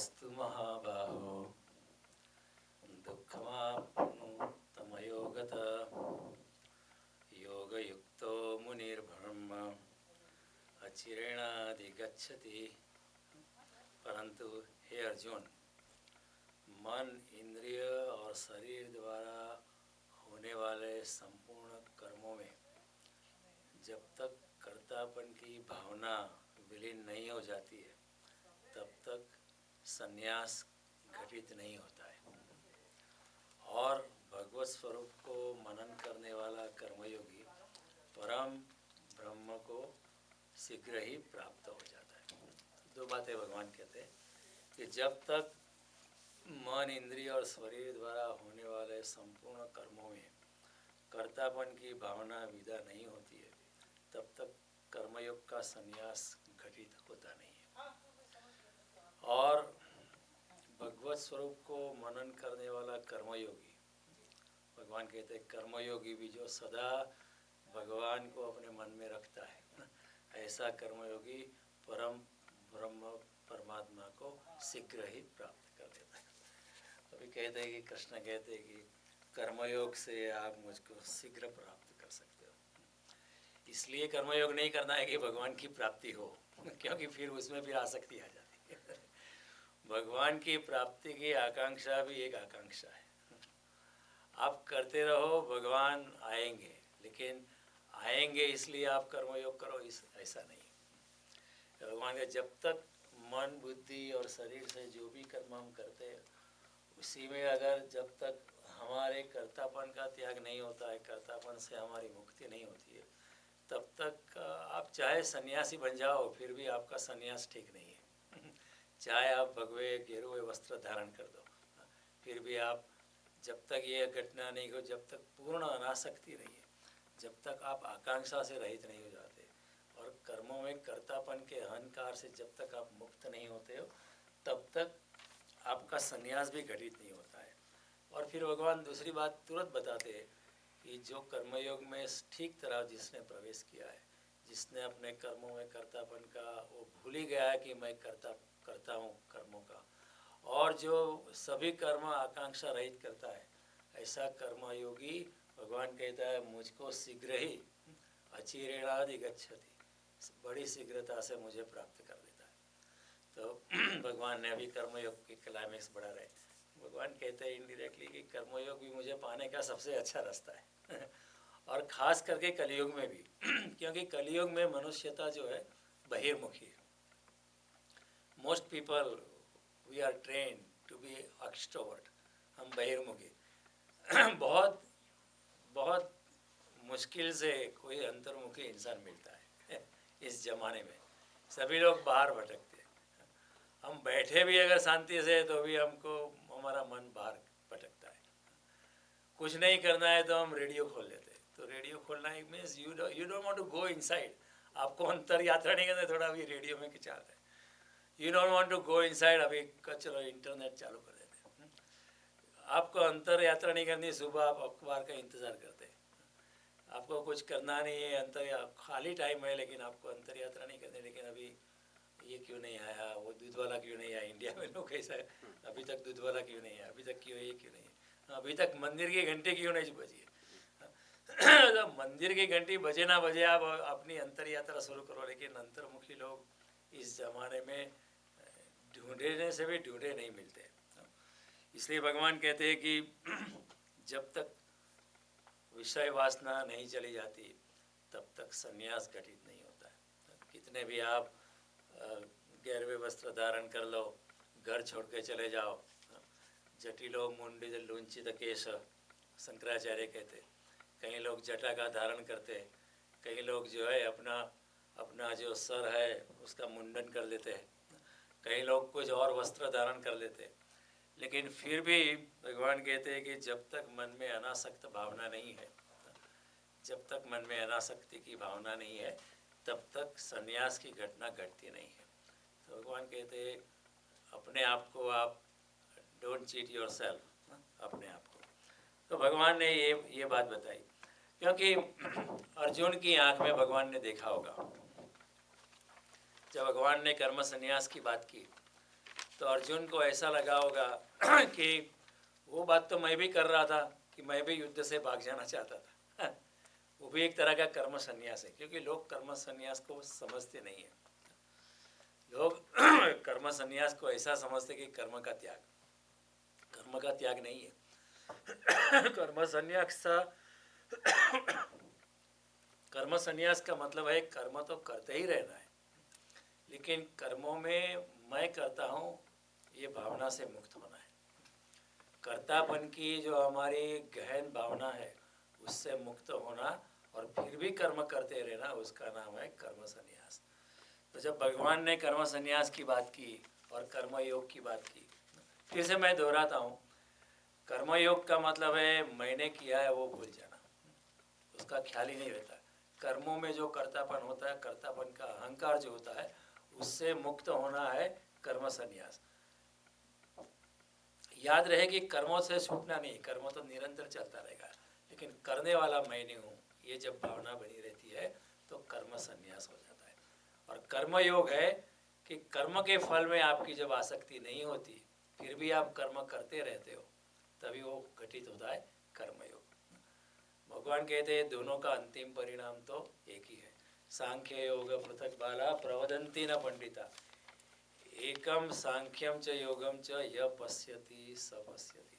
ततस्तु महाबाहो दुःखमाप्नुतमयो गतः योगयुक्तो मुनिर्ब्रह्म अचिरेणाधिगच्छति। परंतु हे अर्जुन, मन, इंद्रिय और शरीर द्वारा होने वाले संपूर्ण कर्मों में जब तक कर्तापन की भावना विलीन नहीं हो जाती है तब तक संन्यास घटित नहीं होता है। और भगवत स्वरूप को मनन करने वाला कर्मयोगी परम ब्रह्म को शीघ्र ही प्राप्त हो जाता है। दो बातें भगवान कहते हैं कि जब तक मन, इंद्रिय और शरीर द्वारा होने वाले संपूर्ण कर्मों में कर्तापन की भावना विदा नहीं होती है तब तक कर्मयोग का संन्यास घटित होता नहीं है। और भगवत स्वरूप को मनन करने वाला कर्मयोगी, भगवान कहते हैं कर्मयोगी भी जो सदा भगवान को अपने मन में रखता है, ऐसा कर्मयोगी परम ब्रह्म परमात्मा को शीघ्र ही प्राप्त कर देता है। अभी कहते हैं कि कृष्ण कहते हैं कि कर्मयोग से आप मुझको शीघ्र प्राप्त कर सकते हो। इसलिए कर्मयोग नहीं करना है कि भगवान की प्राप्ति हो, क्योंकि फिर उसमें फिर आसक्ति आ जाती है। भगवान की प्राप्ति की आकांक्षा भी एक आकांक्षा है। आप करते रहो, भगवान आएंगे, लेकिन आएंगे इसलिए आप कर्मयोग करो, ऐसा नहीं। भगवान का जब तक मन, बुद्धि और शरीर से जो भी कर्म हम करते हैं उसी में अगर जब तक हमारे कर्तापन का त्याग नहीं होता है, कर्तापन से हमारी मुक्ति नहीं होती है, तब तक आप चाहे सन्यासी बन जाओ फिर भी आपका सन्यास ठीक नहीं है। चाहे आप भगवे गेरुए वस्त्र धारण कर दो, फिर भी आप जब तक ये घटना नहीं हो, जब तक पूर्ण अनासक्ति नहीं है, जब तक आप आकांक्षा से रहित नहीं हो जाते और कर्मों में कर्तापन के अहंकार से जब तक आप मुक्त नहीं होते हो तब तक आपका संन्यास भी घटित नहीं होता है। और फिर भगवान दूसरी बात तुरंत बताते हैं कि जो कर्मयोग में ठीक तरह जिसने प्रवेश किया है, जिसने अपने कर्मों में कर्तापन का वो भूल ही गया है कि मैं करता हूँ कर्मों का, और जो सभी कर्म आकांक्षा रहित करता है, ऐसा कर्मयोगी भगवान कहता है मुझको शीघ्र ही अचिरेणाधिगच्छति, बड़ी शीघ्रता से मुझे प्राप्त कर देता है। तो भगवान ने अभी कर्मयोग की क्लाइमेक्स बढ़ा रहे। भगवान कहते हैं इनडायरेक्टली कि कर्मयोग भी मुझे पाने का सबसे अच्छा रास्ता है और ख़ास करके कलयुग में भी क्योंकि कलयुग में मनुष्यता जो है बहिर्मुखी है। Most people we are train to be extrovert, हम बहिर्मुखी बहुत बहुत मुश्किल से कोई अंतर्मुखी इंसान मिलता है इस ज़माने में। सभी लोग बाहर भटकते हैं। हम बैठे भी अगर शांति से तो भी हमको हमारा मन बाहर भटकता है। कुछ नहीं करना है तो हम रेडियो खोल लेते हैं। तो रेडियो खोलना ही means you don't want to go inside. आपको अंतर यात्रा नहीं करना, थोड़ा अभी रेडियो में खिंचाते हैं। You don't want to go inside, अभी चलो इंटरनेट चालू कर देते हैं। आपको अंतर यात्रा नहीं करनी, सुबह आप अखबार का इंतज़ार करते हैं। आपको कुछ करना नहीं है, खाली टाइम है, लेकिन आपको अंतर यात्रा नहीं करनी। लेकिन अभी ये क्यों नहीं आया, वो दूध वाला क्यों नहीं आया, इंडिया में लोग कैसा है, अभी तक दूध वाला क्यों नहीं है, अभी तक क्यों ये क्यों नहीं है, अभी तक मंदिर की घंटी क्यों नहीं बजी है। तो मंदिर की घंटी बजे ना बजे आप अपनी अंतर यात्रा शुरू करो। लेकिन अंतर्मुखी लोग इस ज़माने में ढूंढने से भी ढूंढे नहीं मिलते। इसलिए भगवान कहते हैं कि जब तक विषय वासना नहीं चली जाती तब तक संन्यास घटित नहीं होता है। कितने भी आप गैरवे वस्त्र धारण कर लो, घर छोड़ के चले जाओ, जटिलो मुंडित लुंचित केश शंकराचार्य कहते, कई लोग जटा का धारण करते, कई लोग जो है अपना जो सर है उसका मुंडन कर लेते हैं, कई लोग कुछ और वस्त्र धारण कर लेते। लेकिन फिर भी भगवान कहते हैं कि जब तक मन में अनासक्त भावना नहीं है, जब तक मन में अनासक्ति की भावना नहीं है तब तक संन्यास की घटना घटती नहीं है। तो भगवान कहते हैं अपने आप को आप डोंट चीट योर सेल्फ, अपने आप को। तो भगवान ने ये बात बताई क्योंकि अर्जुन की आंख में भगवान ने देखा होगा, जब भगवान ने कर्म संन्यास की बात की तो अर्जुन को ऐसा लगा होगा कि वो बात तो मैं भी कर रहा था कि मैं भी युद्ध से भाग जाना चाहता था। वो भी एक तरह का कर्म संन्यास है, क्योंकि लोग कर्म संन्यास को समझते नहीं है। लोग कर्म संन्यास को ऐसा समझते कि कर्म का त्याग नहीं है। कर्म संन्यास का मतलब है कर्म तो करते ही रहना है, लेकिन कर्मों में मैं करता हूँ ये भावना से मुक्त होना है। कर्तापन की जो हमारी गहन भावना है उससे मुक्त होना और फिर भी कर्म करते रहना, उसका नाम है कर्म संन्यास। तो जब भगवान ने कर्म संन्यास की बात की और कर्म योग की बात की, फिर से मैं दोहराता हूँ, कर्मयोग का मतलब है मैंने किया है वो भूल जाना, उसका ख्याल ही नहीं रहता। कर्मों में जो कर्तापन होता है, कर्तापन का अहंकार जो होता है, उससे मुक्त होना है कर्म संन्यास। याद रहे कि कर्मों से छूटना नहीं, कर्म तो निरंतर चलता रहेगा, लेकिन करने वाला मैं नहीं हूँ, ये जब भावना बनी रहती है तो कर्म संन्यास हो जाता है। और कर्म योग है कि कर्म के फल में आपकी जब आसक्ति नहीं होती, फिर भी आप कर्म करते रहते हो, तभी वो घटित होता है कर्मयोग। भगवान कहते हैं दोनों का अंतिम परिणाम तो एक ही है। सांख्य योग पृथक बाला प्रवदंती न पंडिता, एकम सांख्यम च योगम च य पश्यति स पश्यति।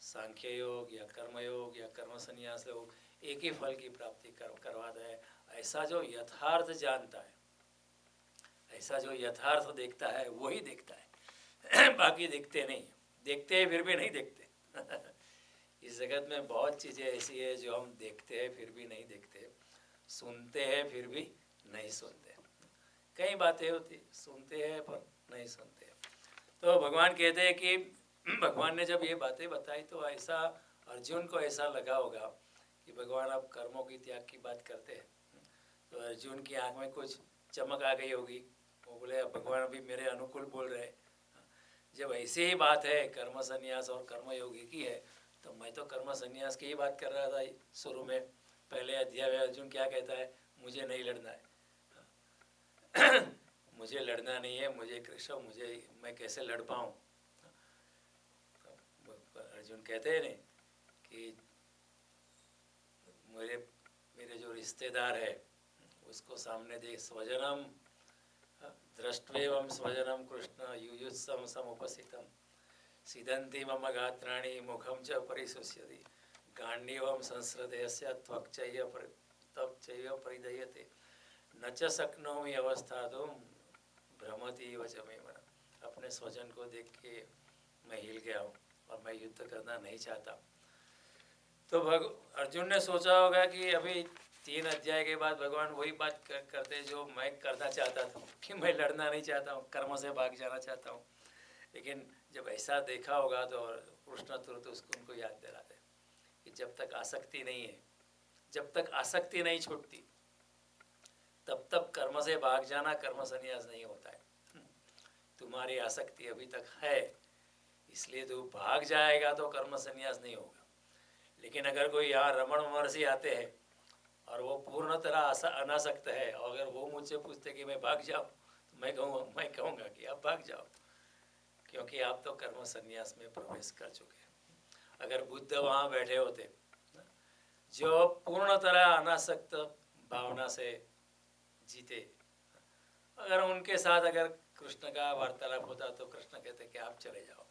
सांख्य योग या कर्मयोग या कर्म संन्यास योग एक ही फल की प्राप्ति करवाता है। ऐसा जो यथार्थ जानता है, ऐसा जो यथार्थ देखता है वही देखता है। बाकी देखते नहीं, देखते हैं फिर भी नहीं देखते। इस जगत में बहुत चीज़ें ऐसी है जो हम देखते हैं फिर भी नहीं देखते, सुनते हैं फिर भी नहीं सुनते। कई बातें होती सुनते हैं पर नहीं सुनते। तो भगवान कहते हैं कि भगवान ने जब ये बातें बताई तो ऐसा अर्जुन को ऐसा लगा होगा कि भगवान आप कर्मों की त्याग की बात करते हैं। तो अर्जुन की आंख में कुछ चमक आ गई होगी, वो बोले भगवान अभी मेरे अनुकूल बोल रहे हैं। जब ऐसी ही बात है कर्म संन्यास और कर्मयोगी की है, तो मैं तो कर्म संन्यास की ही बात कर रहा था शुरू में। पहले अध्याय में अर्जुन क्या कहता है, मुझे नहीं लड़ना है। मुझे लड़ना नहीं है, मुझे कृष्ण, मैं कैसे लड़ पाऊँ। अर्जुन कहते हैं नहीं कि मेरे जो रिश्तेदार है उसको सामने देख, स्वजनम दृष्ट्वेवं स्वजनम कृष्ण युयुत्सम समुपस्थितम सीदंती मम गात्राणि मुखम च परिशुष्यति गांडीवं संस्रदयस्य त्वक्चैव परिदयते न च शक्नोमि अवस्थातुं भ्रमति च मे मनः। अपने स्वजन को देख के मैं हिल गया हूँ और मैं युद्ध करना नहीं चाहता। तो अर्जुन ने सोचा होगा कि अभी 3 अध्याय के बाद भगवान वही बात करते जो मैं करना चाहता था, कि मैं लड़ना नहीं चाहता हूँ, कर्म से भाग जाना चाहता हूँ। लेकिन जब ऐसा देखा होगा तो कृष्ण तुरंत उनको याद दिलाते कि जब तक आसक्ति नहीं है, जब तक आसक्ति नहीं छूटती, तब तक कर्म से भाग जाना कर्म संन्यास नहीं होता है। तुम्हारी आसक्ति अभी तक है, इसलिए तू भाग जाएगा तो कर्म संन्यास नहीं होगा। लेकिन अगर कोई यहाँ रमण महर्षि आते हैं और वो पूर्ण तरह अनासक्त है, और अगर वो मुझसे पूछते कि मैं भाग जाऊँ, तो मैं कहूँगा कि आप भाग जाओ, क्योंकि आप तो कर्म संन्यास में प्रवेश कर चुके हैं। अगर बुद्ध वहाँ बैठे होते जो पूर्ण तरह अनासक्त भावना से जीते, अगर उनके साथ अगर कृष्ण का वार्तालाप होता तो कृष्ण कहते कि आप चले जाओ।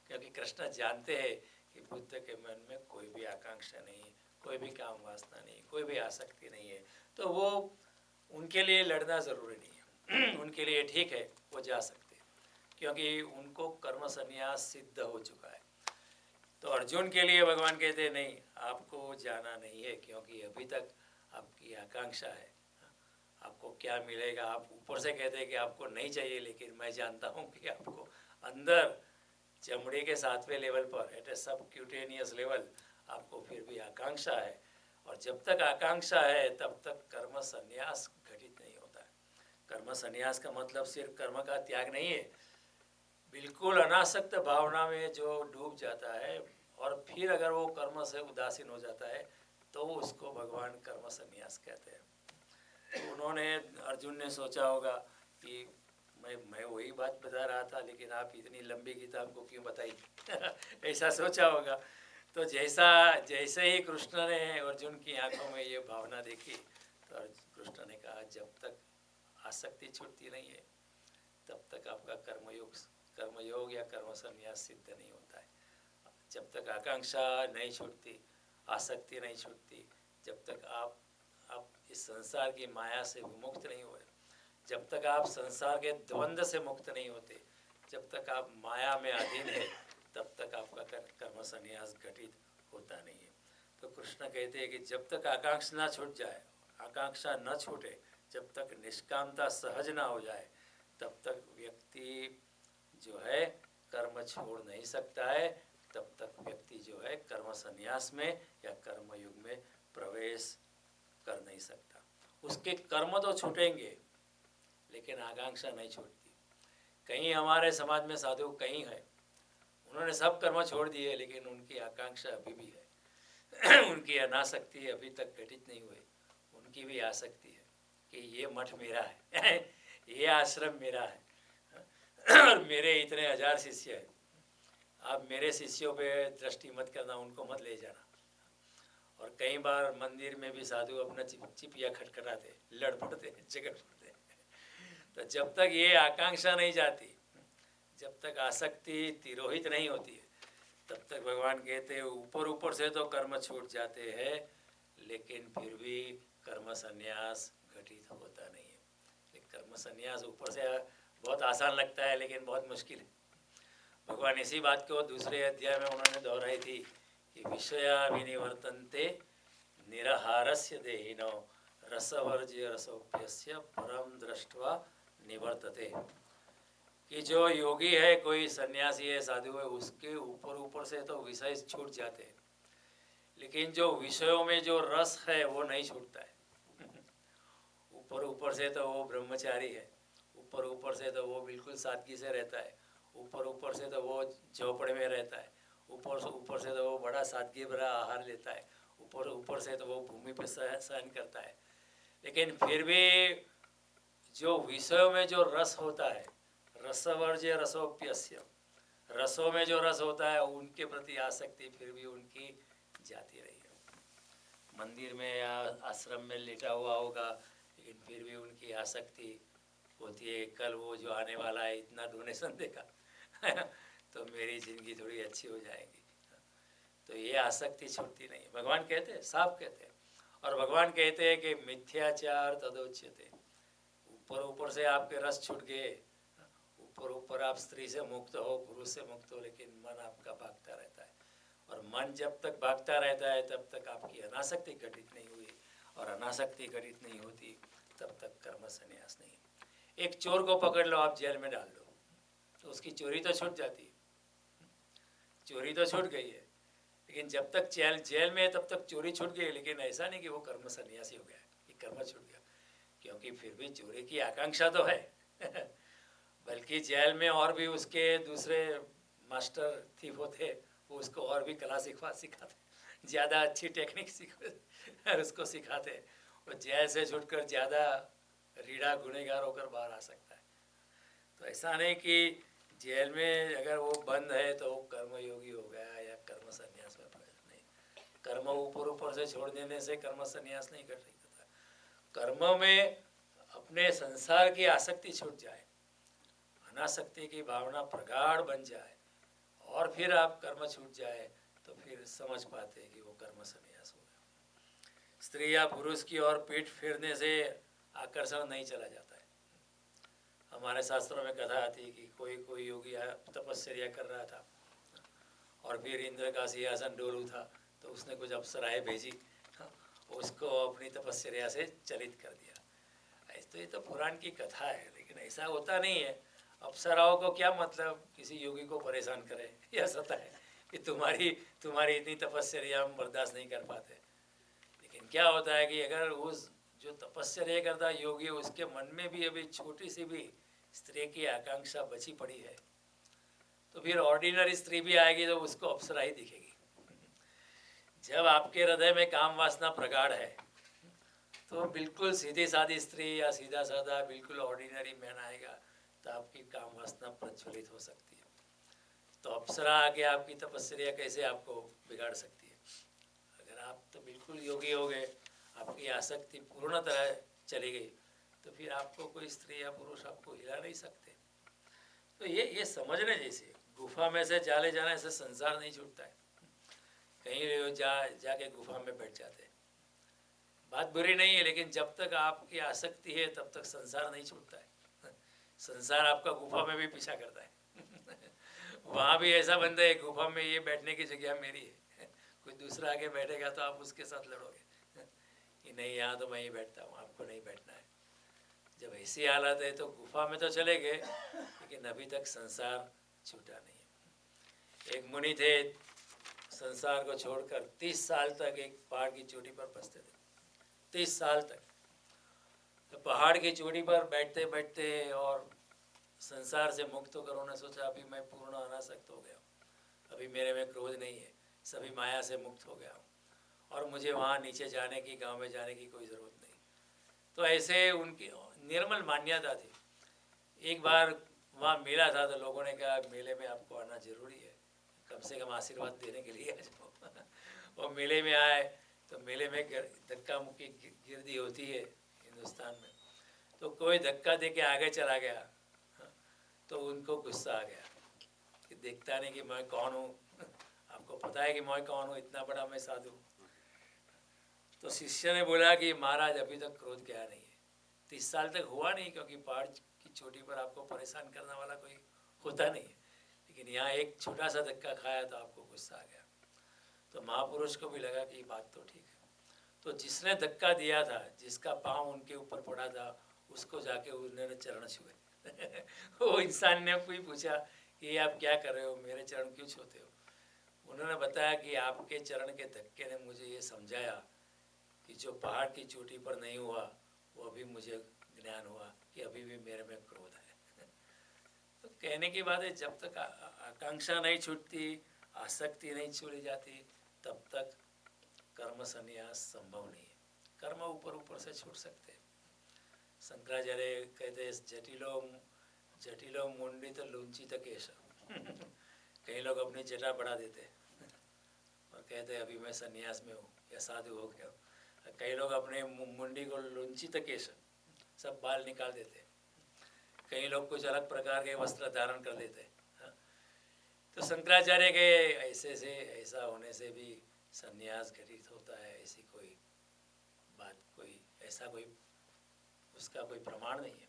क्योंकि कृष्ण जानते हैं कि बुद्ध के मन में कोई भी आकांक्षा नहीं है, कोई भी काम वासना नहीं, कोई भी आसक्ति नहीं है, तो वो उनके लिए लड़ना ज़रूरी नहीं है। उनके लिए ठीक है, वो जा सकते, क्योंकि उनको कर्म संन्यास सिद्ध हो चुका है। तो अर्जुन के लिए भगवान कहते नहीं, आपको जाना नहीं है, क्योंकि अभी तक आपकी आकांक्षा है, आपको क्या मिलेगा। आप ऊपर से कहते हैं कि आपको नहीं चाहिए, लेकिन मैं जानता हूँ कि आपको अंदर चमड़े के 7वें लेवल पर, एट ए सब क्यूटेनियस लेवल, आपको फिर भी आकांक्षा है। और जब तक आकांक्षा है तब तक कर्म संन्यास घटित नहीं होता है। कर्म संन्यास का मतलब सिर्फ कर्म का त्याग नहीं है, बिल्कुल अनासक्त भावना में जो डूब जाता है और फिर अगर वो कर्म से उदासीन हो जाता है तो उसको भगवान कर्म संन्यास कहते हैं। तो उन्होंने, अर्जुन ने सोचा होगा कि मैं वही बात बता रहा था, लेकिन आप इतनी लंबी किताब को क्यों बताई? ऐसा सोचा होगा। तो जैसे ही कृष्ण ने अर्जुन की आंखों में ये भावना देखी, तो कृष्ण ने कहा जब तक आसक्ति छूटती नहीं है तब तक आपका कर्मयोग या कर्म संन्यास सिद्ध नहीं होता है। जब तक आकांक्षा नहीं छूटती, आसक्ति नहीं छूटती, जब तक आप इस संसार की माया से विमुक्त नहीं हुए, जब तक आप संसार के द्वंद्व से मुक्त नहीं होते, जब तक आप माया में अधीन है, तब तक आपका कर्म संन्यास घटित होता नहीं है। तो कृष्ण कहते हैं कि जब तक आकांक्षा न छूट जाए, आकांक्षा न छूटे, जब तक निष्कामता सहज ना हो जाए, तब तक व्यक्ति जो है कर्म छोड़ नहीं सकता है, तब तक व्यक्ति जो है कर्म संन्यास में या कर्मयुग में प्रवेश कर नहीं सकता। उसके कर्म तो छूटेंगे लेकिन आकांक्षा नहीं छूटती। कहीं हमारे समाज में साधु कहीं है, उन्होंने सब कर्म छोड़ दिए लेकिन उनकी आकांक्षा अभी भी है। उनकी अनासक्ति अभी तक घटित नहीं हुई। उनकी भी आसक्ति है कि ये मठ मेरा है, ये आश्रम मेरा है और मेरे इतने 1000 शिष्य हैं। आप मेरे शिष्यों पे दृष्टि मत करना, उनको मत ले जाना। और कई बार मंदिर में भी साधु अपना चिपिया खटखटाते, लड़ पड़ते, झगड़ पड़ते। तो जब तक ये आकांक्षा नहीं जाती, जब तक आसक्ति तिरोहित नहीं होती है, तब तक भगवान कहते हैं ऊपर ऊपर से तो कर्म छूट जाते हैं लेकिन फिर भी कर्म संन्यास घटित होता नहीं है। कर्म संन्यास ऊपर से बहुत आसान लगता है लेकिन बहुत मुश्किल है। भगवान इसी बात को दूसरे अध्याय में उन्होंने दोहराई थी कि विषया विनिवर्तन्ते निराहारस्य देहिनो रसवर्ज्य रसोप्यस्य परम दृष्ट्वा निवर्तते। कि जो योगी है, कोई सन्यासी है, साधु है, उसके ऊपर ऊपर से तो विषय छूट जाते हैं लेकिन जो विषयों में जो रस है वो नहीं छूटता है। ऊपर ऊपर से तो वो ब्रह्मचारी है, ऊपर ऊपर से तो वो बिल्कुल सादगी से रहता है, ऊपर ऊपर से तो वो झोपड़े में रहता है, ऊपर से तो वो बड़ा सादगी भरा आहार लेता है, ऊपर से तो वो भूमि पे सहन करता है, लेकिन फिर भी जो विषयों में जो रस होता है, रसवर्ज्य रसोप्यस्य, रसों में जो रस होता है उनके प्रति आसक्ति फिर भी उनकी जाती रही है। मंदिर में या आश्रम में लेटा हुआ होगा लेकिन फिर भी उनकी आसक्ति होती है, कल वो जो आने वाला है इतना डोनेशन देगा तो मेरी ज़िंदगी थोड़ी अच्छी हो जाएगी। तो ये आसक्ति छूटती नहीं। भगवान कहते हैं, साफ कहते हैं। और भगवान कहते हैं कि मिथ्याचार तदोच्यते। ऊपर ऊपर से आपके रस छूट गए, ऊपर ऊपर आप स्त्री से मुक्त हो, पुरुष से मुक्त हो, लेकिन मन आपका भागता रहता है। और मन जब तक भागता रहता है तब तक आपकी अनासक्ति घटित नहीं हुई, और अनासक्ति घटित नहीं होती तब तक कर्म संन्यास नहीं। एक चोर को पकड़ लो, आप जेल में डाल लो, तो उसकी चोरी तो छूट जाती है, चोरी तो छूट गई है, लेकिन जब तक जेल में है तब तक चोरी छूट गई। लेकिन ऐसा नहीं कि वो कर्म सन्यासी हो गया, कि कर्म छूट गया, क्योंकि फिर भी चोरी की आकांक्षा तो है बल्कि जेल में और भी उसके दूसरे मास्टर थीफ होते, वो उसको और भी कला सिखाते, ज़्यादा अच्छी टेक्निक उसको सिखाते, वो जेल से छूटकर ज़्यादा रीढ़ा गुनहगार होकर बाहर आ सकता है। तो ऐसा नहीं कि जेल में अगर वो बंद है तो वो कर्मयोगी हो गया या कर्म संन्यास में प्रवेश नहीं। कर्म ऊपर ऊपर से छोड़ देने से कर्म संन्यास नहीं कर सकता। कर्म में अपने संसार की आसक्ति छूट जाए, अनासक्ति की भावना प्रगाढ़ बन जाए, और फिर आप कर्म छूट जाए, तो फिर समझ पाते हैं कि वो कर्म संन्यास हो गया। स्त्री या पुरुष की ओर पीठ फेरने से आकर्षण नहीं चला जाता है। हमारे शास्त्रों में कथा आती है कि कोई योगी तपस्या कर रहा था और फिर इंद्र का सिंहासन डोलू था, तो उसने कुछ अप्सराएं भेजी, उसको अपनी तपस्या से चलित कर दिया। तो ये तो पुराण की कथा है, लेकिन ऐसा होता नहीं है। अप्सराओं को क्या मतलब किसी योगी को परेशान करे या सताए कि तुम्हारी इतनी तपस्या हम बर्दाश्त नहीं कर पाते। लेकिन क्या होता है कि अगर उस जो तपस्या करता योगी, उसके मन में भी अभी छोटी सी भी स्त्री की आकांक्षा बची पड़ी है, तो फिर ऑर्डिनरी स्त्री भी आएगी तो उसको अप्सरा ही दिखेगी। जब आपके हृदय में काम वासना प्रगाढ़ है तो बिल्कुल सीधी सादी स्त्री या सीधा साधा बिल्कुल ऑर्डिनरी मैन आएगा तो आपकी काम वासना प्रज्वलित हो सकती है। तो अप्सरा आके आपकी तपस्या कैसे आपको बिगाड़ सकती है? अगर आप तो बिल्कुल योगी हो गए, आपकी आसक्ति पूर्ण तरह चली गई, तो फिर आपको कोई स्त्री या पुरुष आपको हिला नहीं सकते। तो ये समझने जैसे, गुफा में से जाले जाने से संसार नहीं छूटता है। कहीं जाके गुफा में बैठ जाते हैं, बात बुरी नहीं है, लेकिन जब तक आपकी आसक्ति है तब तक संसार नहीं छूटता है। संसार आपका गुफा में भी पीछा करता है। वहाँ भी ऐसा बंदा है, गुफा में ये बैठने की जगह मेरी है, कोई दूसरा आके बैठेगा तो आप उसके साथ लड़ोगे कि नहीं, यहाँ तो मैं ही बैठता हूँ, आपको नहीं बैठना है। जब ऐसी हालत है तो गुफा में तो चले गए, लेकिन अभी तक संसार छूटा नहीं है। एक मुनि थे, संसार को छोड़कर 30 साल तक एक पहाड़ की चोटी पर बसते थे। 30 साल तक तो पहाड़ की चोटी पर बैठते बैठते और संसार से मुक्त होकर उन्होंने सोचा अभी मैं पूर्ण अनासक्त हो गया हूँ, अभी मेरे में क्रोध नहीं है, सभी माया से मुक्त हो गया हूँ और मुझे वहाँ नीचे जाने की, गांव में जाने की कोई ज़रूरत नहीं। तो ऐसे उनकी निर्मल मान्यता थी। एक बार वहाँ मेला था तो लोगों ने कहा मेले में आपको आना ज़रूरी है, कम से कम आशीर्वाद देने के लिए आ जाओ। और मेले में आए तो मेले में धक्का मुक्की गिरदी होती है हिंदुस्तान में, तो कोई धक्का दे के आगे चला गया तो उनको गुस्सा आ गया कि देखता नहीं कि मैं कौन हूँ, आपको पता है कि मैं कौन हूँ, इतना बड़ा मैं साधु। तो शिष्य ने बोला कि महाराज अभी तक क्रोध गया नहीं है, 30 साल तक हुआ नहीं, क्योंकि पहाड़ की चोटी पर आपको परेशान करने वाला कोई होता नहीं है, लेकिन यहाँ एक छोटा सा धक्का खाया तो आपको गुस्सा आ गया। तो महापुरुष को भी लगा कि बात तो ठीक है। तो जिसने धक्का दिया था, जिसका पाँव उनके ऊपर पड़ा था, उसको जाके उन्होंने चरण छुए। वो इंसान ने कोई पूछा कि आप क्या कर रहे हो, मेरे चरण क्यों छूते हो? उन्होंने बताया कि आपके चरण के धक्के ने मुझे ये समझाया कि जो पहाड़ की चोटी पर नहीं हुआ वो अभी मुझे ज्ञान हुआ कि अभी भी मेरे में क्रोध है। तो कहने की बात है, जब तक आकांक्षा नहीं छूटती, आसक्ति नहीं छोड़ी जाती, तब तक कर्म संन्यास संभव नहीं है। कर्म ऊपर ऊपर से छूट सकते हैं। शंकराचार्य कहते जटिलो मुंडित लुंचित केश। कई लोग अपनी जटा बढ़ा देते और कहते हैं अभी मैं सन्यास में हूँ या साधु हो गया हूँ। कई लोग अपने मुंडी को लुंचित केश, सब बाल निकाल देते। कई लोग कुछ अलग प्रकार के वस्त्र धारण कर लेते। तो शंकराचार्य के ऐसा होने से भी सन्यास घटित होता है, ऐसी कोई बात, कोई ऐसा कोई उसका कोई प्रमाण नहीं है।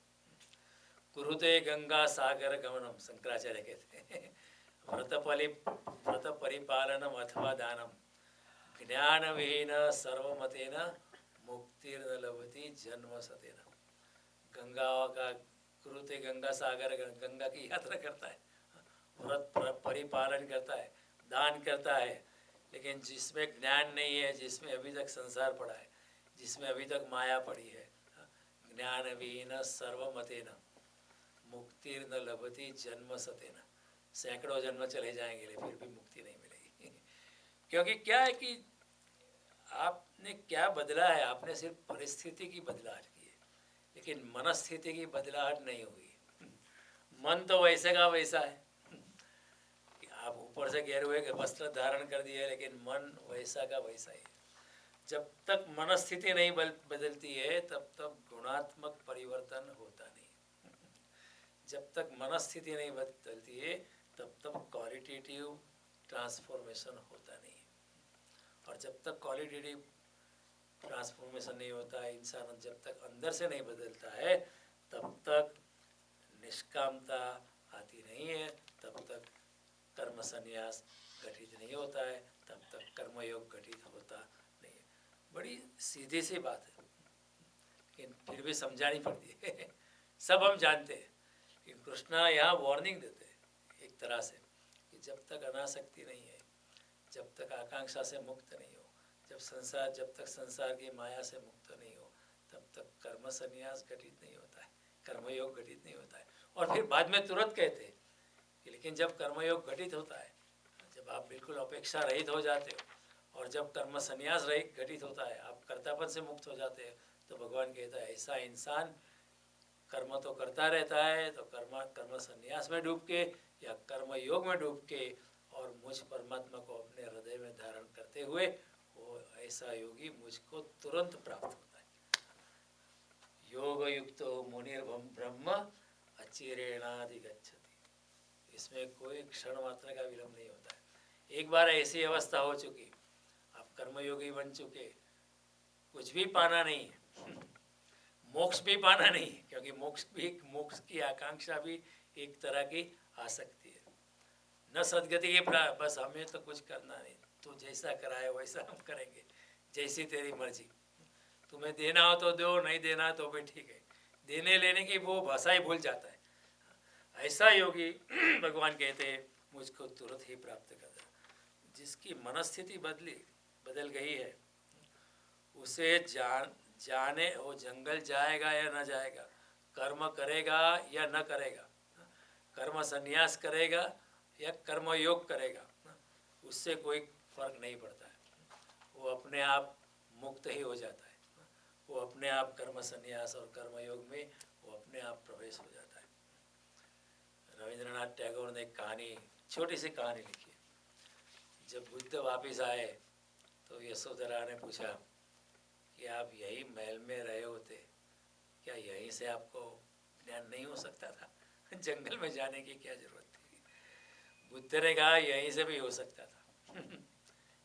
कुरुते गंगा सागर गमनम, शंकराचार्य कहते हैं, व्रत परिपालनम अथवा दानम, ज्ञान विहीन सर्वमतेन मुक्तिर्न लभते जन्म सतेन। गंगा का कुरुते गंगा सागर, गंगा की यात्रा करता है, व्रत परिपालन करता है, दान करता है, लेकिन जिसमें ज्ञान नहीं है, जिसमें अभी तक संसार पड़ा है, जिसमें अभी तक माया पड़ी है, ज्ञान विहीन सर्वमतेन मुक्तिर्न लभते जन्म सतेन। सैकड़ों जन्म चले जाएंगे फिर भी मुक्ति नहीं मिलेगी। क्योंकि क्या है कि आपने क्या बदला है, आपने सिर्फ परिस्थिति की बदलाहट की है, लेकिन मनस्थिति की बदलाहट नहीं हुई। मन तो वैसे का वैसा है, आप ऊपर से गेरुए के वस्त्र धारण कर दिए, लेकिन मन वैसा का वैसा ही है। जब तक मनस्थिति नहीं बदलती है तब तक गुणात्मक परिवर्तन होता नहीं। जब तक मनस्थिति नहीं बदलती है तब तक क्वालिटेटिव ट्रांसफॉर्मेशन होता नहीं। और जब तक क्वालिटेटिव ट्रांसफॉर्मेशन नहीं होता है, इंसान जब तक अंदर से नहीं बदलता है, तब तक निष्कामता आती नहीं है, तब तक कर्म संन्यास घटित नहीं होता है, तब तक कर्मयोग घटित होता नहीं है। बड़ी सीधी सी बात है, लेकिन फिर भी समझानी पड़ती है। सब हम जानते हैं कि कृष्णा यहाँ वार्निंग देते हैं एक तरह से कि जब तक अनासक्ति नहीं है, जब तक आकांक्षा से मुक्त नहीं हो, जब तक संसार की माया से मुक्त नहीं हो, तब तक कर्म संन्यास घटित नहीं होता है, कर्मयोग घटित नहीं होता है। और फिर बाद में तुरंत कहते हैं कि लेकिन जब कर्मयोग घटित होता है, जब आप बिल्कुल अपेक्षा रहित हो जाते हो और जब कर्म संन्यास रहित घटित होता है, आप कर्तापन से मुक्त हो जाते हैं, तो भगवान कहता है ऐसा इंसान कर्म तो करता रहता है, तो कर्म संन्यास में डूब के या कर्म योग में डूब के और मुझ परमात्मा को अपने हृदय में धारण करते हुए वो ऐसा योगी मुझको तुरंत प्राप्त होता है। योग युक्तो मुनिर्भम ब्रह्म अचिरेणाधिगच्छति। इसमें कोई क्षण मात्र का विलंब नहीं होता है। एक बार ऐसी अवस्था हो चुकी, आप कर्मयोगी बन चुके, कुछ भी पाना नहीं है, मोक्ष भी पाना नहीं है, क्योंकि मोक्ष की आकांक्षा भी एक तरह की आसक्ति है। न सदगति के बस हमें तो कुछ करना नहीं, तू जैसा कराए वैसा हम करेंगे, जैसी तेरी मर्जी, तुम्हें देना हो तो दो, नहीं देना तो भी ठीक है। देने लेने की वो भाषा ही भूल जाता है। ऐसा योगी भगवान कहते हैं मुझको तुरंत ही प्राप्त कर दे। जिसकी मनस्थिति बदल गई है, उसे जाने वो जंगल जाएगा या न जाएगा, कर्म करेगा या न करेगा, कर्म संन्यास करेगा या कर्म योग करेगा, उससे कोई फर्क नहीं पड़ता है। वो अपने आप मुक्त ही हो जाता है। वो अपने आप कर्म संन्यास और कर्म योग में वो अपने आप प्रवेश हो जाता है। रविंद्रनाथ टैगोर ने एक कहानी, छोटी सी कहानी लिखी है। जब बुद्ध वापिस आए तो यशोधरा ने पूछा कि आप यही महल में रहे होते, क्या यहीं से आपको ज्ञान नहीं हो सकता था? जंगल में जाने की क्या जरूरत थी? बुद्ध ने कहा यहीं से भी हो सकता था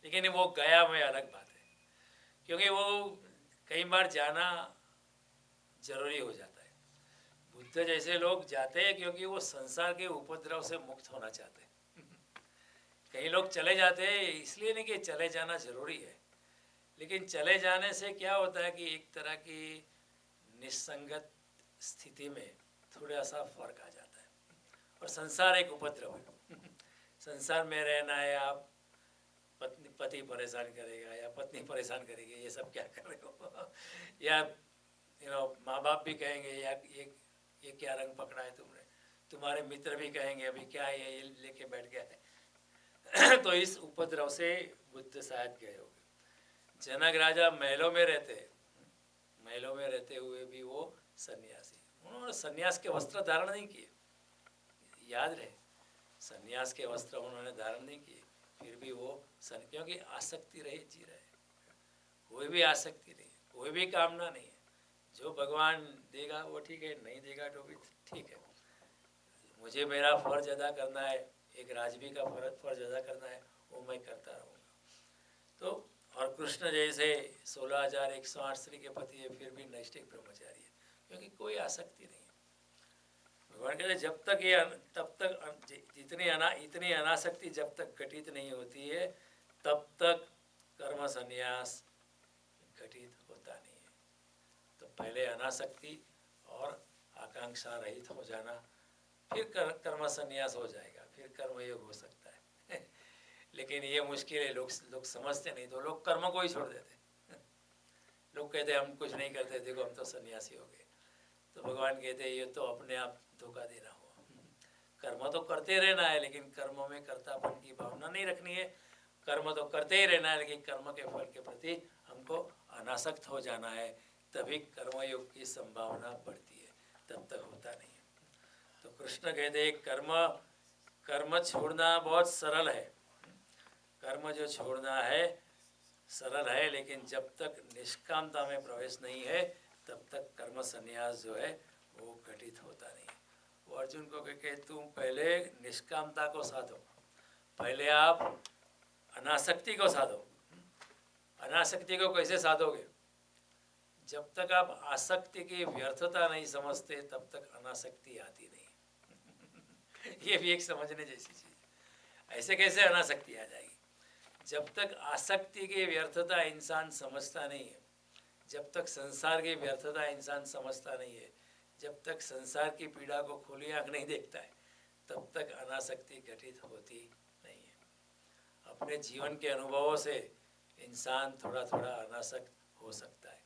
लेकिन वो गया में अलग बात है, क्योंकि वो कई बार जाना जरूरी हो जाता है। बुद्ध जैसे लोग जाते हैं क्योंकि वो संसार के उपद्रव से मुक्त होना चाहते हैं। कई लोग चले जाते हैं इसलिए नहीं कि चले जाना जरूरी है, लेकिन चले जाने से क्या होता है कि एक तरह की निस्संगत स्थिति में थोड़ा सा फर्क आ जाता है। और संसार एक उपद्रव है। संसार में रहना है, आप पति परेशान करेगा या पत्नी परेशान करेगी, ये सब क्या कर रहे हो या माँ बाप भी कहेंगे या ये क्या रंग पकड़ा है तुमने, तुम्हारे मित्र भी कहेंगे अभी क्या है ये लेके बैठ गया है। तो इस उपद्रव से बुद्ध शायद गए होंगे। जनक राजा महलों में रहते हुए भी वो सन्यासी, उन्होंने सन्यास के वस्त्र धारण नहीं किए, याद रहे, सन्यास के वस्त्र उन्होंने धारण नहीं किए, फिर भी वो क्योंकि आसक्ति रहित जी रहे, कोई भी आसक्ति नहीं, कोई भी कामना नहीं है। जो भगवान देगा वो ठीक है, नहीं देगा तो भी ठीक है। मुझे मेरा फर्ज अदा करना है, एक राजवी का फर्ज अदा करना है, वो मैं करता रहूँगा। तो और कृष्ण जैसे 16,108 स्त्री के पति है, फिर भी नैष्ठिक ब्रह्मचारी है, क्योंकि कोई आसक्ति नहीं है। भगवान कहते जब तक ये तब तक इतनी अनासक्ति जब तक घटित नहीं होती है, तब तक कर्म संन्यास घटित होता नहीं है। तो पहले अनासक्ति और आकांक्षा रहित हो जाना, फिर कर्म संन्यास हो जाएगा, फिर कर्मयोग हो सकता है। लेकिन ये मुश्किल है, लोग समझते नहीं, तो लोग कर्म को ही छोड़ देते। लोग कहते हम कुछ नहीं करते, देखो हम तो सन्यासी हो गए। तो भगवान कहते हैं ये तो अपने आप धोखा देना हुआ। कर्म तो करते रहना है, लेकिन कर्म में कर्तापन की भावना नहीं रखनी है। कर्म तो करते ही रहना है, लेकिन कर्म के फल के प्रति हमको अनासक्त हो जाना है, तभी कर्मयोग की संभावना बढ़ती है, तब तक होता नहीं है। तो कृष्ण कहते कर्म छोड़ना बहुत सरल है, कर्म जो छोड़ना है सरल है, लेकिन जब तक निष्कामता में प्रवेश नहीं है तब तक कर्म संन्यास जो है वो घटित होता नहीं है। वो अर्जुन को कहे तुम पहले निष्कामता को साधो, पहले आप अनासक्ति को साधो। अनासक्ति को कैसे साधोगे? जब तक आप आसक्ति की व्यर्थता नहीं समझते तब तक अनासक्ति आती नहीं। ये भी एक समझने जैसी चीज़ है। ऐसे कैसे अनासक्ति आ जाएगी? जब तक आसक्ति की व्यर्थता इंसान समझता नहीं है, जब तक संसार की व्यर्थता इंसान समझता नहीं है, जब तक संसार की पीड़ा को खुली आँख नहीं देखता है, तब तक अनासक्ति घटित होती नहीं है। अपने जीवन के अनुभवों से इंसान थोड़ा थोड़ा अनासक्त हो सकता है।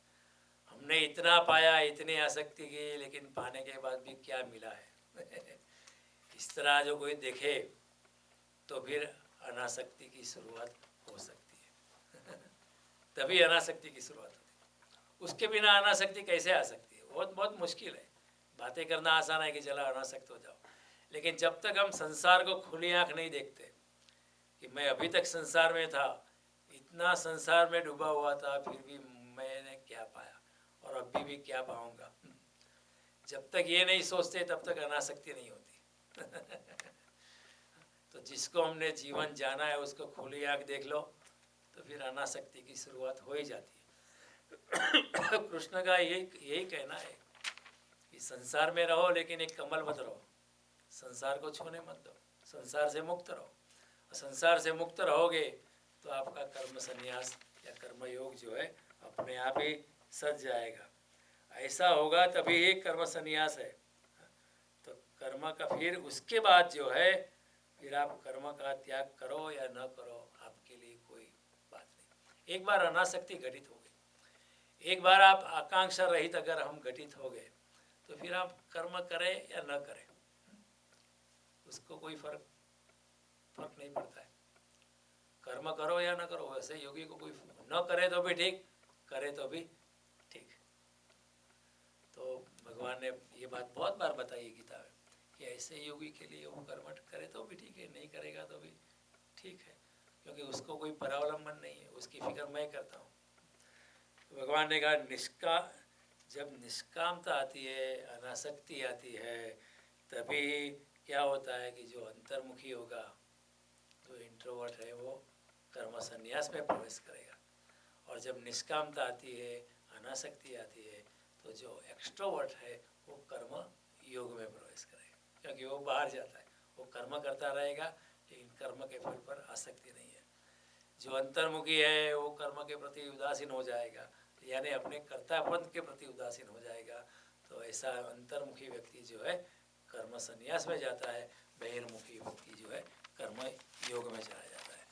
हमने इतना पाया, इतनी आसक्ति की, लेकिन पाने के बाद भी क्या मिला है? इस तरह जो कोई देखे तो फिर अनासक्ति की शुरुआत हो सकती है। तभी अनासक्ति की शुरुआत होती है। उसके बिना अनासक्ति कैसे आ सकती है? बहुत बहुत मुश्किल है। बातें करना आसान है कि चला अनासक्त हो जाओ, लेकिन जब तक हम संसार को खुली आंख नहीं देखते कि मैं अभी तक संसार में था, इतना संसार में डूबा हुआ था, फिर भी मैंने क्या पाया और अभी भी क्या पाऊंगा, जब तक ये नहीं सोचते तब तक अनासक्ति नहीं होती। तो जिसको हमने जीवन जाना है उसको खुली आंख देख लो तो फिर अनासक्ति की शुरुआत हो ही जाती है। कृष्ण का यही कहना है कि संसार में रहो लेकिन एक कमल मत रहो, संसार को छूने मत दो, संसार से मुक्त रहो। संसार से मुक्त रहोगे तो आपका कर्म संन्यास या कर्म योग जो है अपने आप ही सज जाएगा। ऐसा होगा तभी ही कर्म संन्यास है। तो कर्म का फिर उसके बाद जो है फिर आप कर्म का त्याग करो या न करो, आपके लिए कोई बात नहीं। एक बार अनासक्ति घटित हो गई, एक बार आप आकांक्षा रहित अगर हम घटित हो गए तो फिर आप कर्म करें या न करें उसको कोई फर्क नहीं पड़ता है। कर्म करो या न करो, वैसे योगी को कोई न करे तो भी ठीक, करे तो भी ठीक। तो भगवान ने ये बात बहुत बार बताई है गीता में कि ऐसे योगी के लिए वो कर्म करे तो भी ठीक है, नहीं करेगा तो भी ठीक है, क्योंकि उसको कोई परावलंबन नहीं है, उसकी फिक्र मैं करता हूँ। तो भगवान ने कहा जब निष्कामता आती है, अनासक्ति आती है, तभी क्या होता है कि जो अंतर्मुखी होगा, जो इंट्रोवर्ट है, वो कर्म संन्यास में प्रवेश करेगा। और जब निष्कामता आती है, अनासक्ति आती है, तो जो एक्सट्रोवर्ट है वो कर्म योग में प्रवेश करेगा, क्योंकि वो बाहर जाता है, वो कर्म करता रहेगा लेकिन कर्म के फल पर आसक्ति नहीं है। जो अंतर्मुखी है वो कर्म के प्रति उदासीन हो जाएगा, यानी अपने कर्तापन के प्रति उदासीन हो जाएगा। तो ऐसा अंतर्मुखी व्यक्ति जो है कर्म संन्यास में जाता है, बहिर्मुखी व्यक्ति जो है कर्म योग में चला जाता है।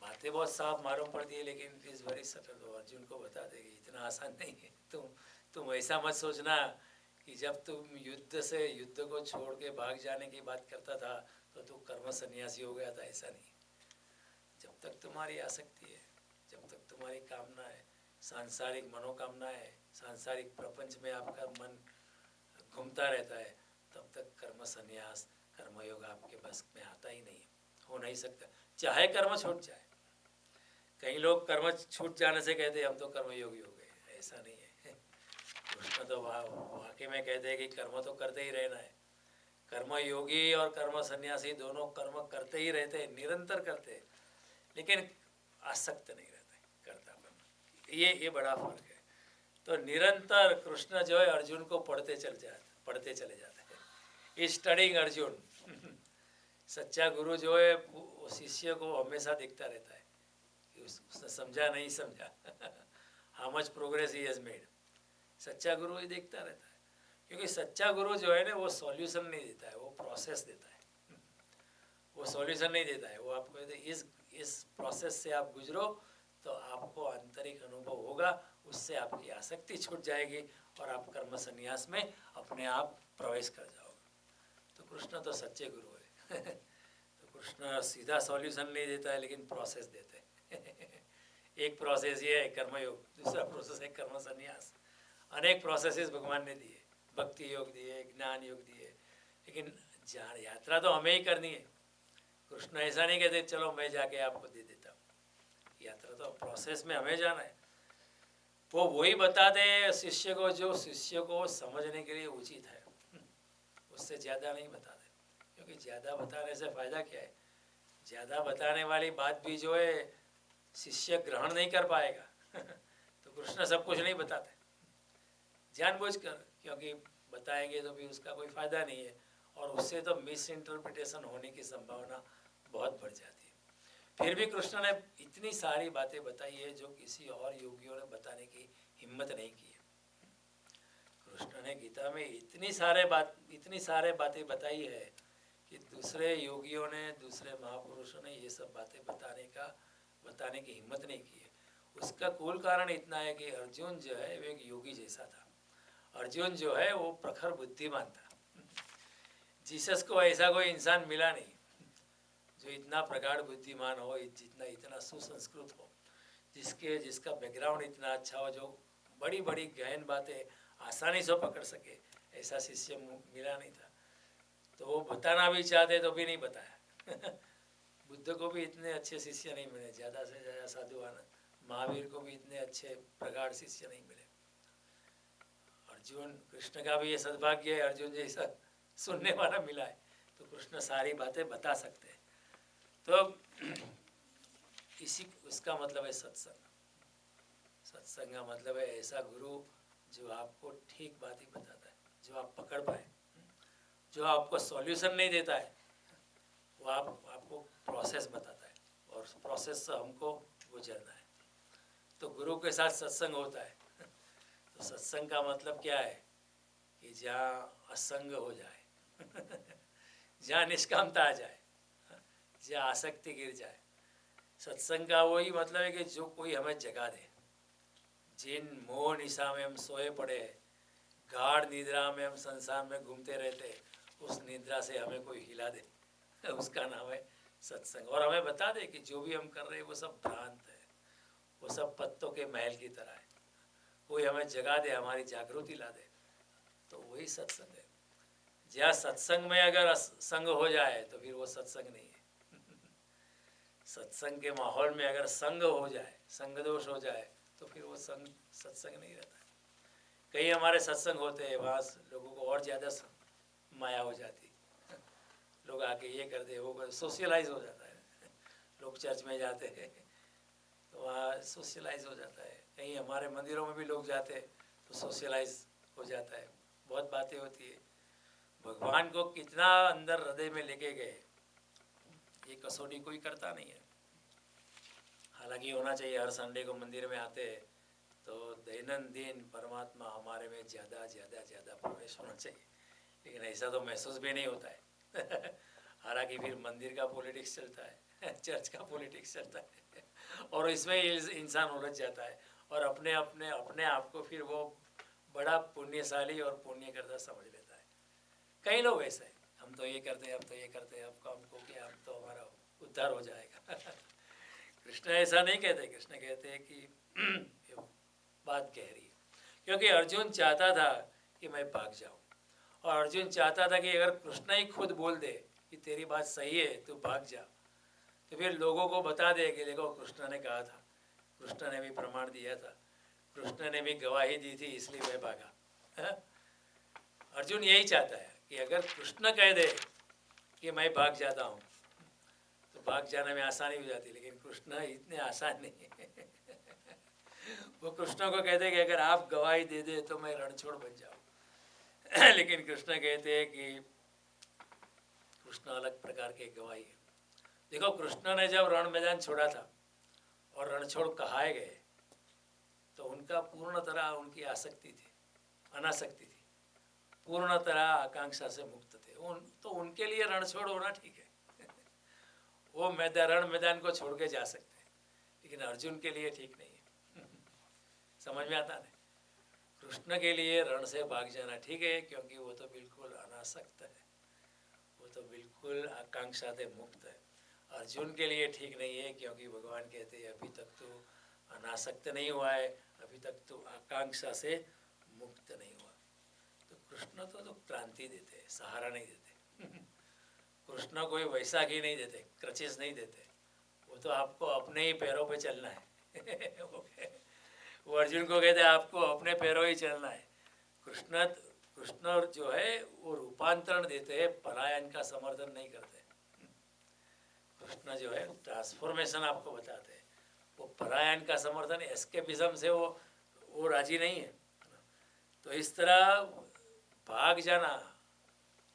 बातें बहुत साफ मालूम पड़ती है लेकिन इट इज़ वेरी सटल। तो अर्जुन को बता देगी इतना आसान नहीं है। तुम ऐसा मत सोचना कि जब तुम युद्ध को छोड़ के भाग जाने की बात करता था तो तू कर्म सन्यासी हो गया था, ऐसा नहीं। जब तक तुम्हारी आसक्ति है, जब तक तुम्हारी कामना है, सांसारिक मनोकामना है, सांसारिक प्रपंच में आपका मन घूमता रहता है, तब तक कर्म संन्यास, कर्मयोग आपके बस में आता ही नहीं, हो नहीं सकता, चाहे कर्म छूट जाए। कई लोग कर्म छूट जाने से कहते हैं हम तो कर्मयोगी हो गए, ऐसा नहीं है। कृष्ण तो वाकई में कहते हैं कि कर्म तो करते ही रहना है। कर्मयोगी और कर्म सन्यासी दोनों कर्म करते ही रहते हैं, निरंतर करते हैं, लेकिन आसक्त नहीं रहते कर्तापन। ये बड़ा फर्क है। तो निरंतर कृष्ण जो है अर्जुन को पढ़ते चले जाते हैं, स्टडिंग अर्जुन। सच्चा गुरु जो है वो शिष्य को हमेशा देखता रहता है कि उसने समझा नहीं समझा, how much progress he has made. सच्चा गुरु ही देखता रहता है, क्योंकि सच्चा गुरु जो है ना वो सॉल्यूशन नहीं देता है, वो प्रोसेस देता है। वो सॉल्यूशन नहीं देता है, वो आपको इस प्रोसेस से आप गुजरो तो आपको आंतरिक अनुभव होगा, उससे आपकी आसक्ति छूट जाएगी और आप कर्म संन्यास में अपने आप प्रवेश कर जाओगे। तो कृष्ण तो सच्चे गुरु है। तो कृष्ण सीधा सॉल्यूशन नहीं देता है लेकिन प्रोसेस देते हैं। एक प्रोसेस ये है कर्मयोग, दूसरा प्रोसेस है कर्म संन्यास। अनेक प्रोसेसेस भगवान ने दिए, भक्ति योग दिए, ज्ञान योग दिए, लेकिन यात्रा तो हमें ही करनी है। कृष्ण ऐसा नहीं कहते चलो मैं जाके आपको दे देता हूँ, यात्रा तो प्रोसेस में हमें जाना है। वो वही बताते हैं शिष्य को जो शिष्य को समझने के लिए उचित है, उससे ज़्यादा नहीं बताते, क्योंकि ज़्यादा बताने से फ़ायदा क्या है। ज़्यादा बताने वाली बात भी जो है शिष्य ग्रहण नहीं कर पाएगा। तो कृष्ण सब कुछ नहीं बताते जानबूझकर, क्योंकि बताएंगे तो भी उसका कोई फ़ायदा नहीं है और उससे तो मिस इंटरप्रिटेशन होने की संभावना बहुत बढ़ जाती है। फिर भी कृष्ण ने इतनी सारी बातें बताई है जो किसी और योगियों ने बताने की हिम्मत नहीं की है। कृष्ण ने गीता में इतनी सारे बातें बताई है कि दूसरे योगियों ने, दूसरे महापुरुषों ने ये सब बातें बताने की हिम्मत नहीं की है। उसका मूल कारण इतना है कि अर्जुन जो है वो एक योगी जैसा था। अर्जुन जो है वो प्रखर बुद्धिमान था। जीसस को ऐसा कोई इंसान मिला नहीं जो इतना प्रगाढ़ बुद्धिमान हो, इतना सुसंस्कृत हो, जिसका बैकग्राउंड इतना अच्छा हो, जो बड़ी बड़ी गहन बातें आसानी से पकड़ सके। ऐसा शिष्य मिला नहीं था, तो वो बताना भी चाहते तो भी नहीं बताया। बुद्ध को भी इतने अच्छे शिष्य नहीं मिले, ज़्यादा से ज़्यादा साधुवान। महावीर को भी इतने अच्छे प्रगाढ़ शिष्य नहीं मिले। अर्जुन, कृष्ण का भी ये सद्भाग्य है, अर्जुन जैसा सुनने वाला मिला है, तो कृष्ण सारी बातें बता सकते हैं। तो इसी उसका मतलब है सत्संग। सत्संग का मतलब है ऐसा गुरु जो आपको ठीक बात ही बताता है, जो आप पकड़ पाए, जो आपको सॉल्यूशन नहीं देता है, वो आपको प्रोसेस बताता है, और प्रोसेस से हमको गुजरना है। तो गुरु के साथ सत्संग होता है। तो सत्संग का मतलब क्या है कि जहाँ असंग हो जाए, जहाँ निष्कामता आ जाए, जहाँ आसक्ति गिर जाए। सत्संग का वही मतलब है कि जो कोई हमें जगा दे। जिन मोह निशा में हम सोए पड़े, गाढ़ निद्रा में हम संसार में घूमते रहते, उस निद्रा से हमें कोई हिला दे, उसका नाम है सत्संग। और हमें बता दे कि जो भी हम कर रहे हैं वो सब भ्रांत है, वो सब पत्तों के महल की तरह है। कोई हमें जगा दे, हमारी जागृति ला दे, तो वही सत्संग है। जहाँ सत्संग में अगर संग हो जाए तो फिर वो सत्संग नहीं है। सत्संग के माहौल में अगर संग हो जाए, संग दोष हो जाए, तो फिर वो सत्संग नहीं रहता है। कई हमारे सत्संग होते हैं, वहाँ लोगों को और ज़्यादा माया हो जाती, लोग आके ये कर दे, वो कर, सोशलाइज हो जाता है। लोग चर्च में जाते हैं तो वहाँ सोशलाइज हो जाता है, कहीं हमारे मंदिरों में भी लोग जाते हैं तो सोशलाइज हो जाता है, बहुत बातें होती है। भगवान को कितना अंदर हृदय में लेके गए, ये कसौटी कोई करता नहीं है। हालांकि होना चाहिए, हर संडे को मंदिर में आते हैं तो दैनंदिन परमात्मा हमारे में ज़्यादा ज़्यादा ज़्यादा प्रवेश होना चाहिए, लेकिन ऐसा तो महसूस भी नहीं होता है। हालांकि फिर मंदिर का पॉलिटिक्स चलता है, चर्च का पॉलिटिक्स चलता है, और इसमें इंसान उलझ जाता है और अपने अपने अपने आप को फिर वो बड़ा पुण्यशाली और पुण्यकर्ता समझ लेता है। कई लोग ऐसे हैं, हम तो ये करते हैं, हम तो ये करते हैं, हमको क्या, हम तो हमारा उद्धार हो जाएगा। कृष्ण ऐसा नहीं कहते। कृष्ण कहते हैं कि बात गहरी है, क्योंकि अर्जुन चाहता था कि मैं भाग जाऊं, और अर्जुन चाहता था कि अगर कृष्ण ही खुद बोल दे कि तेरी बात सही है, तू भाग जा, तो फिर लोगों को बता दे कि देखो कृष्ण ने कहा था, कृष्ण ने भी प्रमाण दिया था, कृष्ण ने भी गवाही दी थी, इसलिए मैं भागा। अर्जुन यही चाहता है कि अगर कृष्ण कह दे कि मैं भाग जाता हूँ तो भाग जाने में आसानी हो जाती, लेकिन कृष्ण इतने आसान नहीं है। वो कृष्ण को कहते हैं कि अगर आप गवाही दे दे तो मैं रणछोड़ बन जाऊँ। लेकिन कृष्ण कहते हैं कि कृष्ण अलग प्रकार के गवाही है। देखो, कृष्ण ने जब रण मैदान छोड़ा था और रणछोड़ कहाए गए तो उनका पूर्ण तरह उनकी आसक्ति थी, अनासक्ति थी, पूर्ण तरह आकांक्षा से मुक्त थे। तो उनके लिए रणछोड़ होना ठीक है। वो रण मैदान को छोड़ के जा सकते हैं, लेकिन अर्जुन के लिए ठीक नहीं है। समझ में आता नहीं? कृष्ण के लिए रण से भाग जाना ठीक है, क्योंकि वो तो बिल्कुल अनासक्त है, वो तो बिल्कुल आकांक्षा से मुक्त है। अर्जुन के लिए ठीक नहीं है, क्योंकि भगवान कहते हैं अभी तक तो अनासक्त नहीं हुआ है, अभी तक तो आकांक्षा से मुक्त नहीं हुआ। तो कृष्ण तो क्रांति देते हैं, सहारा नहीं देते। कृष्ण कोई वैसाखी नहीं देते, क्रचेस नहीं देते, वो तो आपको अपने ही पैरों पे चलना है। वो अर्जुन को कहते हैं आपको अपने पैरों ही चलना है। कृष्ण जो है वो रूपांतरण देते हैं, पलायन का समर्थन नहीं करते। कृष्ण जो है ट्रांसफॉर्मेशन आपको बताते हैं, वो पलायन का समर्थन, एस्केपिज्म से वो राजी नहीं है। तो इस तरह भाग जाना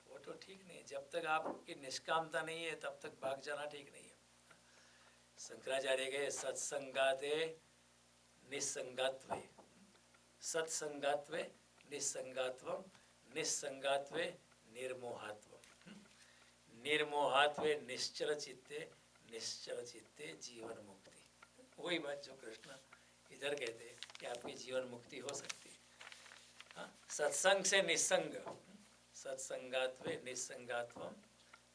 वो तो ठीक नहीं है। जब तक आपकी निष्कामता नहीं है तब तक भाग जाना ठीक नहीं है। शंकराचार्य के सत्संगाते निस्संगात्वे, सत्संगात्वे निस्संगात्वम, निस्संगात्वे निर्मोहात्वम, निर्मोहात्वे निश्चल चित्ते, निश्चल चित्ते जीवन मुक्ति। वही बात जो कृष्ण इधर कहते हैं कि आपकी जीवन मुक्ति हो सकती है। हाँ, सत्संग से निस्संग, सत्संगात्वे निस्संगात्वम,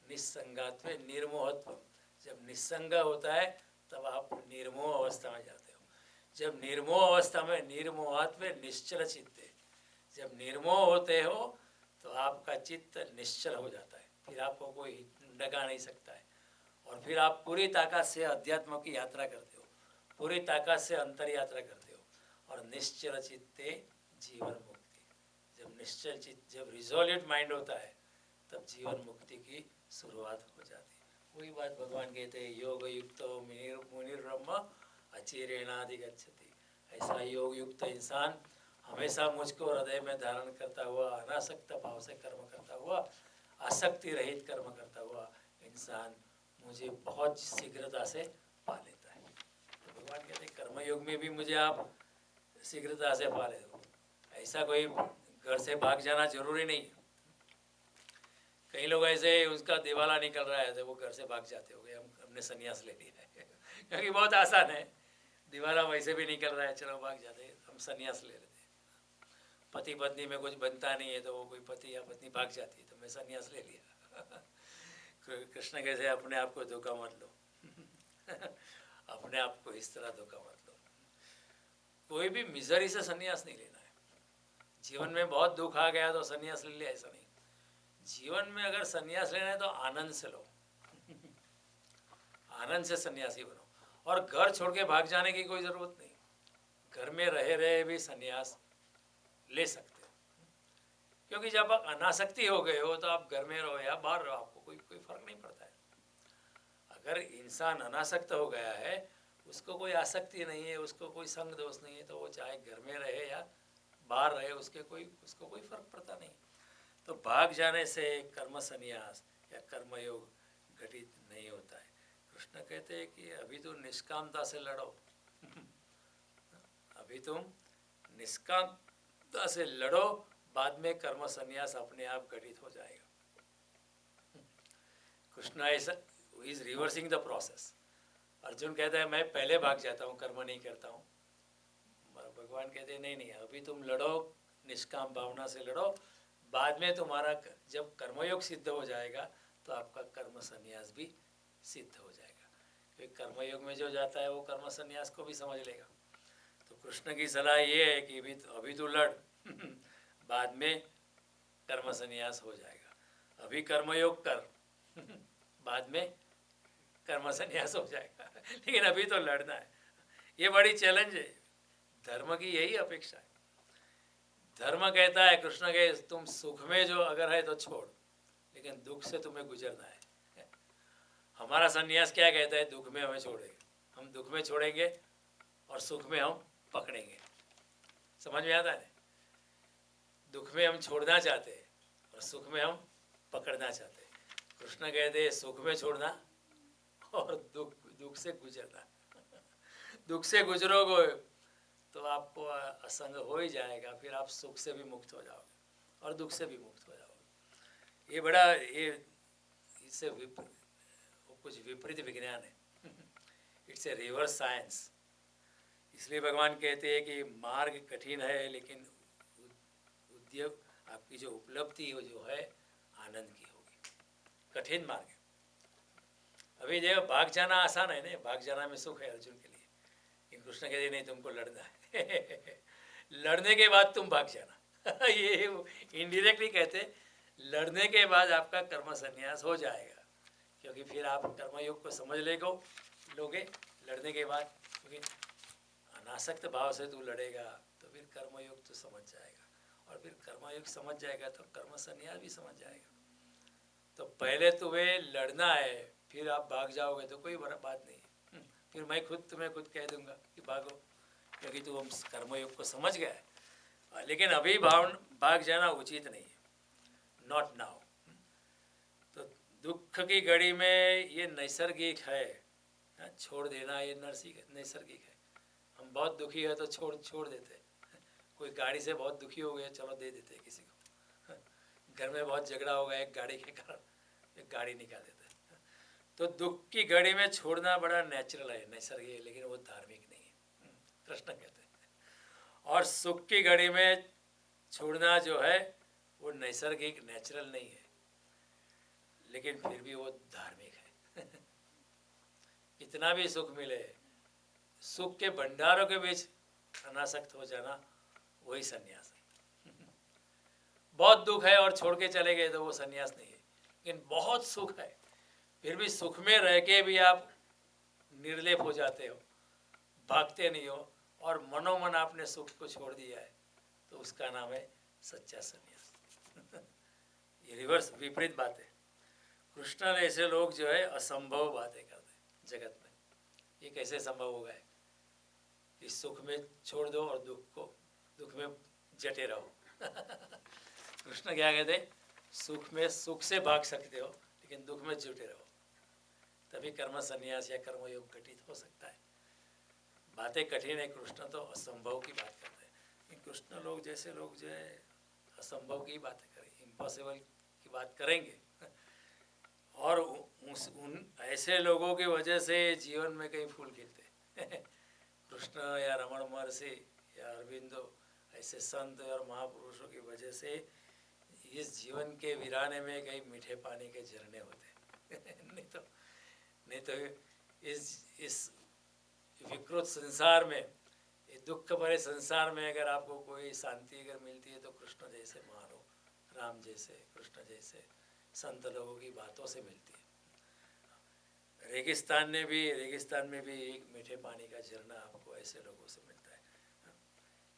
निस्संगात्वे निर्मोहत्वम। जब निस्संग होता है तब आप निर्मोह अवस्था में जाते हो। जब निर्मोह अवस्था में, निर्मोहात्वे निश्चल चित्ते, जब निर्मोह होते हो तो आपका चित्त निश्चल हो जाता है, फिर आपको कोई डगा नहीं सकता है, और फिर आप पूरी ताकत से अध्यात्म की यात्रा करते हो, पूरी ताकत से अंतर यात्रा करते हो, और निश्चल चित्ते जीवन मुक्ति। जब निश्चल चित्त, जब रिजोल्यूट माइंड होता है, तब जीवन मुक्ति की शुरुआत हो जाती है। वही बात भगवान कहते हैं, योग युक्तो मुनिर्ब्रह्म अचिरेणाधिगच्छति। ऐसा योग युक्त इंसान हमेशा मुझको हृदय में धारण करता हुआ, अनासक्त भाव से कर्म करता हुआ, आसक्ति रहित कर्म करता हुआ इंसान मुझे बहुत शीघ्रता से पा लेता है। तो भगवान कहते हैं कर्मयोग में भी मुझे आप शीघ्रता से पा लेते हो। ऐसा कोई घर से भाग जाना जरूरी नहीं। कई लोग ऐसे उसका दिवाला निकल रहा है तो वो घर से भाग जाते हो गए, हमने संन्यास ले लिया है क्योंकि बहुत आसान है, दिवाला वैसे भी निकल रहा है, चलो भाग जाते हैं, हम संन्यास ले लेते हैं। पति पत्नी में कुछ बनता नहीं है तो वो कोई पति या पत्नी भाग जाती है, तो मैं संन्यास ले लिया कृष्ण कहते अपने आप को धोखा मत लो अपने आप को इस तरह धोखा मत लो। कोई भी मिजरी से संन्यास नहीं लेना है। जीवन में बहुत दुख आ गया तो संन्यास ले लिया, ऐसा नहीं। जीवन में अगर संन्यास लेना है तो आनंद से लो आनंद से सन्यासी बनो, और घर छोड़ के भाग जाने की कोई ज़रूरत नहीं। घर में रहे रहे भी संन्यास ले सकते हो, क्योंकि जब आप अनासक्ति हो गए हो तो आप घर में रहो या बाहर रहो, आपको कोई फर्क नहीं पड़ता है। अगर इंसान अनासक्त हो गया है, उसको कोई आसक्ति नहीं है, उसको कोई संग दोष नहीं है, तो वो चाहे घर में रहे या बाहर रहे, उसको कोई फर्क पड़ता नहीं। तो भाग जाने से कर्म संन्यास या कर्मयोग घटित नहीं होता है। कृष्ण कहते हैं कि अभी तो निष्कामता से लड़ो अभी तुम निष्कामता से लड़ो, बाद में कर्म संन्यास अपने आप घटित हो जाएगा। Krishna is reversing the process. Arjun कहता है मैं पहले भाग जाता हूँ, कर्म नहीं करता हूँ। भगवान कहते हैं नहीं, अभी तुम लड़ो, निष्काम भावना से लड़ो, बाद में तुम्हारा जब कर्मयोग सिद्ध हो जाएगा तो आपका कर्म संन्यास भी सिद्ध हो जाएगा। क्योंकि कर्मयोग में जो जाता है वो कर्म संन्यास को भी समझ लेगा। तो कृष्ण की सलाह ये है कि अभी तो लड़ बाद में कर्म संन्यास हो जाएगा। अभी कर्मयोग कर बाद में कर्म संन्यास हो जाएगा, लेकिन अभी तो लड़ना है। ये बड़ी चैलेंज है, धर्म की यही अपेक्षा है। धर्म कहता है, कृष्ण के तुम सुख में जो अगर है तो छोड़, लेकिन दुख से तुम्हें गुजरना है। हमारा संन्यास क्या कहता है, दुख में हमें छोड़ेंगे, हम दुख में छोड़ेंगे और सुख में हम पकड़ेंगे। समझ में आता है? दुख में हम छोड़ना चाहते हैं और सुख में हम पकड़ना चाहते हैं। कृष्ण कहते हैं सुख में छोड़ना और दुख से गुजरना दुख से गुजरोगे तो आपको असंग हो ही जाएगा, फिर आप सुख से भी मुक्त हो जाओगे और दुख से भी मुक्त हो जाओगे। ये इससे कुछ विपरीत विज्ञान है इट्स ए रिवर्स साइंस। इसलिए भगवान कहते हैं कि मार्ग कठिन है, लेकिन उद्योग आपकी जो उपलब्धि हो जो है आनंद की होगी। कठिन मार्ग है। अभी देखो भाग जाना आसान है ना, भाग जाना में सुख है अर्जुन के लिए, लेकिन कृष्ण कहते नहीं, तुमको लड़ना है लड़ने के बाद तुम भाग जाना ये इनडायरेक्टली कहते लड़ने के बाद आपका कर्म संन्यास हो जाएगा, क्योंकि फिर आप कर्मयोग को समझ लोगे लड़ने के बाद। क्योंकि अनासक्त भाव से तू लड़ेगा तो फिर कर्मयोग तो समझ जाएगा, और फिर कर्मयोग समझ जाएगा तो कर्म संन्यास भी समझ जाएगा। तो पहले तुम्हें लड़ना है, फिर आप भाग जाओगे तो कोई बड़ा बात नहीं। फिर मैं तुम्हें खुद कह दूंगा कि भागो, क्योंकि तू हम कर्मयोग को समझ गया है। लेकिन अभी भाग जाना उचित नहीं है, नॉट नाउ। तो दुख की घड़ी में ये नैसर्गिक है, छोड़ देना ये नैसर्गिक है। हम बहुत दुखी है तो छोड़ देते। कोई गाड़ी से बहुत दुखी हो गया, चलो दे देते किसी को। घर में बहुत झगड़ा हो गया एक गाड़ी के कारण, एक गाड़ी निकाल देते। तो दुख की घड़ी में छोड़ना बड़ा नेचुरल है, नैसर्गिक है, लेकिन वो धार्मिक नहीं है, कृष्ण कहते हैं। और सुख की घड़ी में छोड़ना जो है वो नैसर्गिक नेचुरल नहीं है, लेकिन फिर भी वो धार्मिक है कितना भी सुख मिले, सुख के भंडारों के बीच अनासक्त हो जाना वही संन्यास है बहुत दुख है और छोड़ के चले गए तो वो सन्यास नहीं है। लेकिन बहुत सुख है, फिर भी सुख में रह के भी आप निर्लेप हो जाते हो, भागते नहीं हो और मनोमन आपने सुख को छोड़ दिया है, तो उसका नाम है सच्चा सन्यास। ये रिवर्स विपरीत बात है। कृष्ण ऐसे लोग जो है असंभव बातें करते जगत में। ये कैसे संभव होगा है कि सुख में छोड़ दो और दुख में जटे रहो। कृष्ण क्या कहते, सुख से भाग सकते हो लेकिन दुख में जुटे रहो, तभी कर्म संन्यास या कर्मयोग घटित हो सकता है। बातें कठिन है, कृष्ण तो असंभव की बात करते हैं। कृष्ण लोग जैसे लोग जो है असंभव की बातें करें, इम्पॉसिबल की बात करेंगे, और उन ऐसे लोगों की वजह से जीवन में कई फूल खिलते। कृष्ण या रमण महर्षि या अरविंदो ऐसे संत और महापुरुषों की वजह से इस जीवन के वीराने में कई मीठे पानी के झरने होते। नहीं तो इस विकृत संसार में, ये दुख भरे संसार में अगर आपको कोई शांति अगर मिलती है तो कृष्ण जैसे महान, राम जैसे, कृष्ण जैसे संत लोगों की बातों से मिलती है। रेगिस्तान में भी एक मीठे पानी का झरना आपको ऐसे लोगों से मिलता है।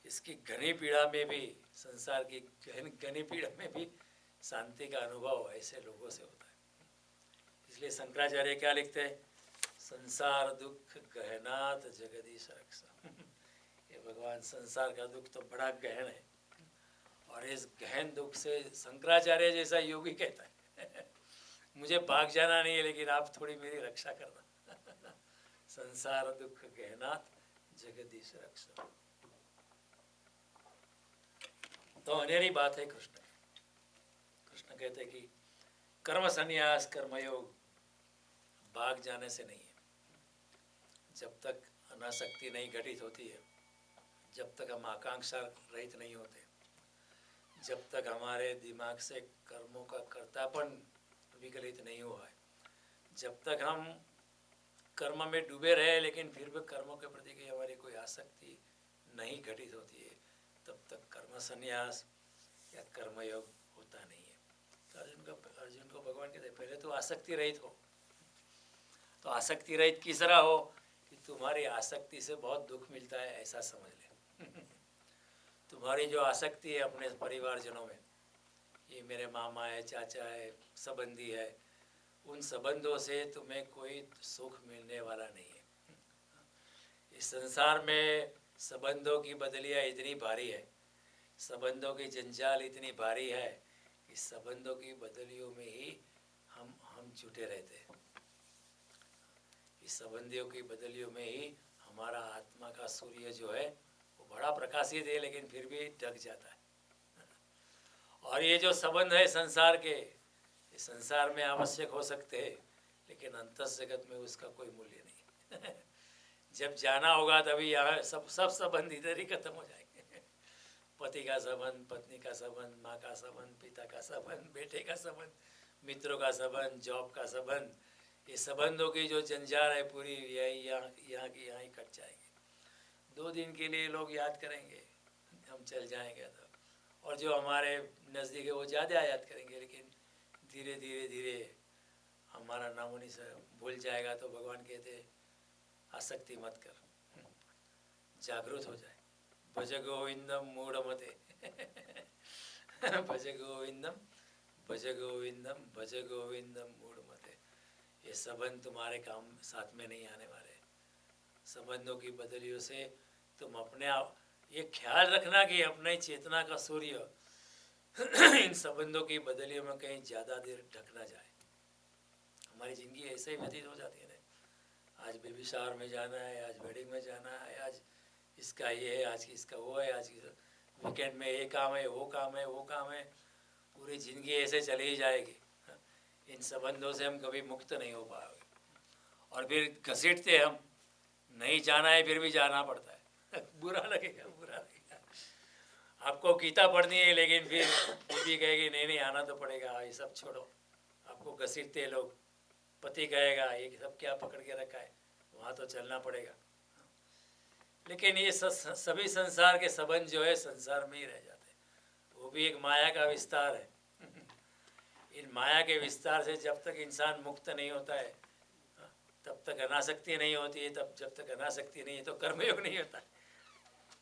इसकी घनी पीड़ा में भी, संसार की घनी पीड़ा में भी शांति का अनुभव ऐसे लोगों से होता है। इसलिए शंकराचार्य क्या लिखते हैं, संसार दुख गहनात जगदीश रक्षा। ये भगवान, संसार का दुख तो बड़ा गहन है, और इस गहन दुख से शंकराचार्य जैसा योगी कहता है मुझे भाग जाना नहीं है, लेकिन आप थोड़ी मेरी रक्षा करना। संसार दुख गहनात जगदीश रक्षा। तो अनेरी बात है कृष्ण कहते कि कर्म संन्यास कर्मयोग भाग जाने से नहीं है। जब तक अनासक्ति नहीं घटित होती है, जब तक हम आकांक्षा रहित नहीं होते, जब तक हमारे दिमाग से कर्मों का कर्तापन विकलित नहीं हुआ है, जब तक हम कर्म में डूबे रहे लेकिन फिर भी कर्मों के प्रति की हमारी कोई आसक्ति नहीं घटित होती है, तब तक कर्म संन्यास या कर्मयोग होता नहीं है। तो अर्जुन को भगवान कहते हैं, पहले तो आसक्ति रहित हो। तो आसक्ति रहित किस तरह हो कि तुम्हारी आसक्ति से बहुत दुख मिलता है, ऐसा समझ ले। तुम्हारी जो आसक्ति है अपने परिवारजनों में, ये मेरे मामा है, चाचा है, संबंधी है, उन संबंधों से तुम्हें कोई सुख मिलने वाला नहीं है। इस संसार में संबंधों की बदलियाँ इतनी भारी है, संबंधों की जंजाल इतनी भारी है कि संबंधों की बदलियों में ही हम जुटे रहते हैं। इस संबंधियों की बदलियों में ही हमारा आत्मा का सूर्य जो है वो बड़ा प्रकाशित है, लेकिन फिर भी ढक जाता है। और ये जो संबंध है संसार के, इस संसार में आवश्यक हो सकते हैं, लेकिन अंतस जगत में उसका कोई मूल्य नहीं। जब जाना होगा तभी यहाँ सब संबंध इधर ही खत्म हो जाएंगे। पति का संबंध, पत्नी का संबंध, माँ का संबंध, पिता का संबंध, बेटे का संबंध, मित्रों का संबंध, जॉब का संबंध, ये संबंधों की जो जंजार है पूरी यहाँ की यहाँ ही कट जाएगी। 2 दिन के लिए लोग याद करेंगे, हम चल जाएंगे तो, और जो हमारे नज़दीक है वो ज़्यादा याद करेंगे, लेकिन धीरे धीरे हमारा नामोनी से भूल जाएगा। तो भगवान कहते आसक्ति मत कर, जागृत हो जाए। भज गोविंदम मूढ़मते। भज गोविंदम भज गोविंदम भज गोविंदम मूढ़मते। ये संबंध तुम्हारे काम साथ में नहीं आने वाले। संबंधों की बदलियों से तुम अपने आप ये ख्याल रखना कि अपने चेतना का सूर्य इन संबंधों की बदलियों में कहीं ज़्यादा देर ढक ना जाए। हमारी ज़िंदगी ऐसे ही व्यतीत हो जाती है ना, आज बेबी शावर में जाना है, आज वेडिंग में जाना है, आज इसका ये है, आज इसका वो है, आज वीकेंड में ये काम है, वो काम है, वो काम है, पूरी ज़िंदगी ऐसे चली ही जाएगी। इन संबंधों से हम कभी मुक्त नहीं हो पाएंगे, और फिर घसीटते हम, नहीं जाना है फिर भी जाना पड़ता है। बुरा लगेगा। आपको गीता पढ़नी है, लेकिन फिर बीवी कहेगी नहीं आना तो पड़ेगा, ये सब छोड़ो। आपको घसीटते लोग, पति कहेगा ये सब क्या पकड़ के रखा है, वहाँ तो चलना पड़ेगा। लेकिन ये सभी संसार के संबंध जो है संसार में ही रह जाते हैं, वो भी एक माया का विस्तार है। इन माया के विस्तार से जब तक इंसान मुक्त नहीं होता है तब तक अनासक्ति नहीं होती है, तब जब तक अनासक्ति नहीं है तो कर्मयोग नहीं होता है।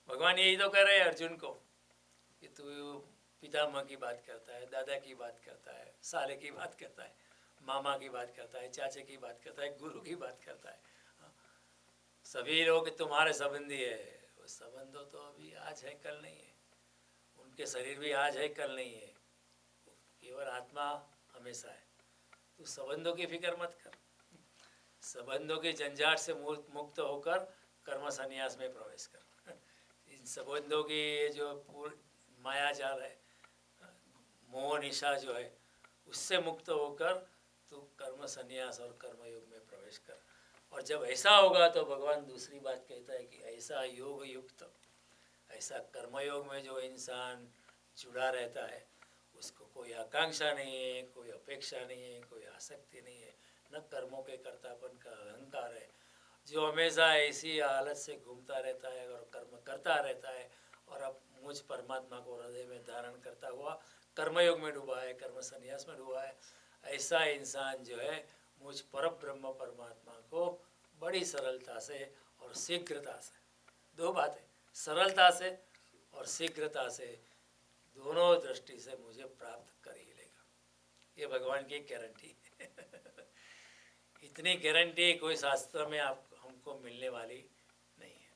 भगवान यही तो कर रहे हैं अर्जुन को कि तू पितामह की बात करता है, दादा की बात करता है, साले की बात करता है, मामा की बात करता है, चाचे की बात करता है, गुरु की बात करता है। सभी लोग तुम्हारे संबंधी है। वो संबंधों तो अभी आज है कल नहीं है, उनके शरीर भी आज है कल नहीं है, केवल आत्मा हमेशा है। तू संबंधों की फिक्र मत कर, संबंधों के झंझाट से मुक्त होकर कर्म संन्यास में प्रवेश कर। इन संबंधों की जो मायाजाल है, मोह निशा जो है, उससे मुक्त होकर तू कर्म संन्यास और कर्मयोग में प्रवेश कर। और जब ऐसा होगा तो भगवान दूसरी बात कहता है कि ऐसा योग युक्त, ऐसा कर्मयोग में जो इंसान जुड़ा रहता है उसको कोई आकांक्षा नहीं है, कोई अपेक्षा नहीं है, कोई आसक्ति नहीं है, न कर्मों के कर्तापन का अहंकार है, जो हमेशा ऐसी हालत से घूमता रहता है और कर्म करता रहता है और अब मुझ परमात्मा को हृदय में धारण करता हुआ कर्मयोग में डूबा है, कर्म संन्यास में डूबा है। ऐसा इंसान जो है मुझ पर ब्रह्म परमात्मा को बड़ी सरलता से और शीघ्रता से, दो बातें, सरलता से और शीघ्रता से, दोनों दृष्टि से मुझे प्राप्त कर ही लेगा। ये भगवान की गारंटी है। इतनी गारंटी कोई शास्त्र में आप हमको मिलने वाली नहीं है।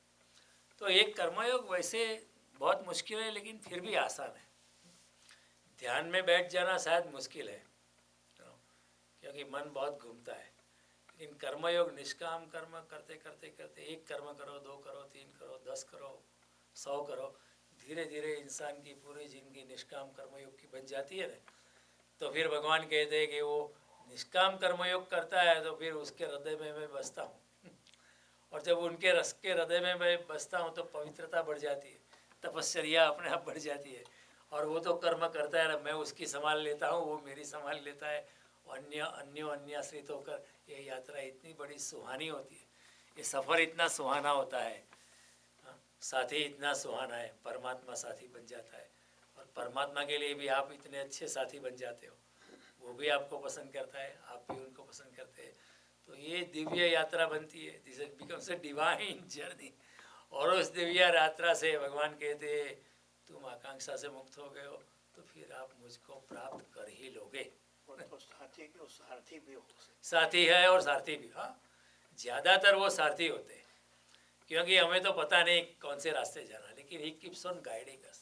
तो एक कर्मयोग वैसे बहुत मुश्किल है लेकिन फिर भी आसान है। ध्यान में बैठ जाना शायद मुश्किल है क्योंकि मन बहुत घूमता है, लेकिन कर्मयोग निष्काम कर्म करते करते करते, एक कर्म करो, 2 करो, 3 करो, 10 करो, 100 करो, धीरे धीरे इंसान की पूरी जिंदगी निष्काम कर्मयोग की बन जाती है ना। तो फिर भगवान कहते हैं कि वो निष्काम कर्मयोग करता है तो फिर उसके हृदय में मैं बसता हूँ। और जब उनके रस के हृदय में मैं बसता हूँ तो पवित्रता बढ़ जाती है, तपश्चर्या अपने आप बढ़ जाती है। और वो तो कर्म करता है ना, मैं उसकी संभाल लेता हूँ, वो मेरी संभाल लेता है। अन्याश्रित होकर ये यात्रा इतनी बड़ी सुहानी होती है, ये सफ़र इतना सुहाना होता है। साथी इतना सुहाना है, परमात्मा साथी बन जाता है। और परमात्मा के लिए भी आप इतने अच्छे साथी बन जाते हो, वो भी आपको पसंद करता है, आप भी उनको पसंद करते हैं। तो ये दिव्य यात्रा बनती है, this becomes a divine journey. और उस दिव्य यात्रा से भगवान कहते हैं तुम आकांक्षा से मुक्त हो गए हो तो फिर आप मुझको प्राप्त कर ही लोगे। तो सारथी भी हो, साथी है और सारथी भी। हाँ, ज़्यादातर वो सारथी होते हैं क्योंकि हमें तो पता नहीं कौन से रास्ते जाना, लेकिन he keeps on guiding us,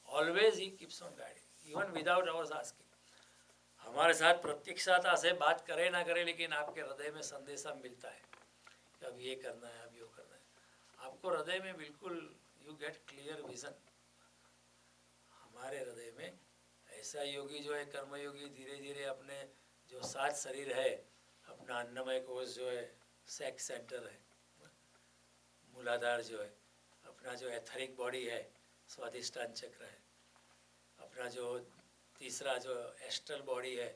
always he keeps on guiding even without hours asking. हमारे साथ प्रत्यक्षता से बात करे ना करे, लेकिन आपके हृदय में संदेशा मिलता है कि अब ये करना है, अब ये करना है। आपको हृदय में बिल्कुल यू गेट क्लियर विजन। हमारे हृदय में ऐसा योगी जो है कर्मयोगी धीरे धीरे अपने जो 7 शरीर है, अपना अन्नमय कोश जो है, सेक्स सेंटर है, मूलाधार जो है, अपना जो एथरिक बॉडी है, स्वाधिष्ठान चक्र है, अपना जो तीसरा जो एस्ट्रल बॉडी है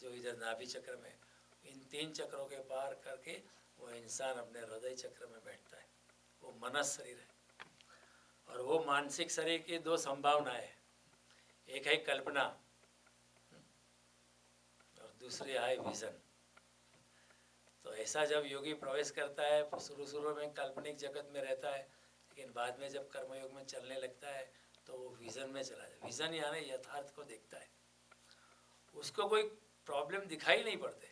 जो इधर नाभि चक्र में, इन 3 चक्रों के पार करके वो इंसान अपने हृदय चक्र में बैठता है। वो मनस शरीर है। और वो मानसिक शरीर की 2 संभावनाएं हैं, एक है कल्पना और दूसरी है विजन। तो ऐसा जब योगी प्रवेश करता है तो शुरू में काल्पनिक जगत में रहता है, लेकिन बाद में जब कर्मयोग में चलने लगता है तो वो विजन में चला जाए। विजन यानी यथार्थ को देखता है, उसको कोई प्रॉब्लम दिखाई नहीं पड़ते।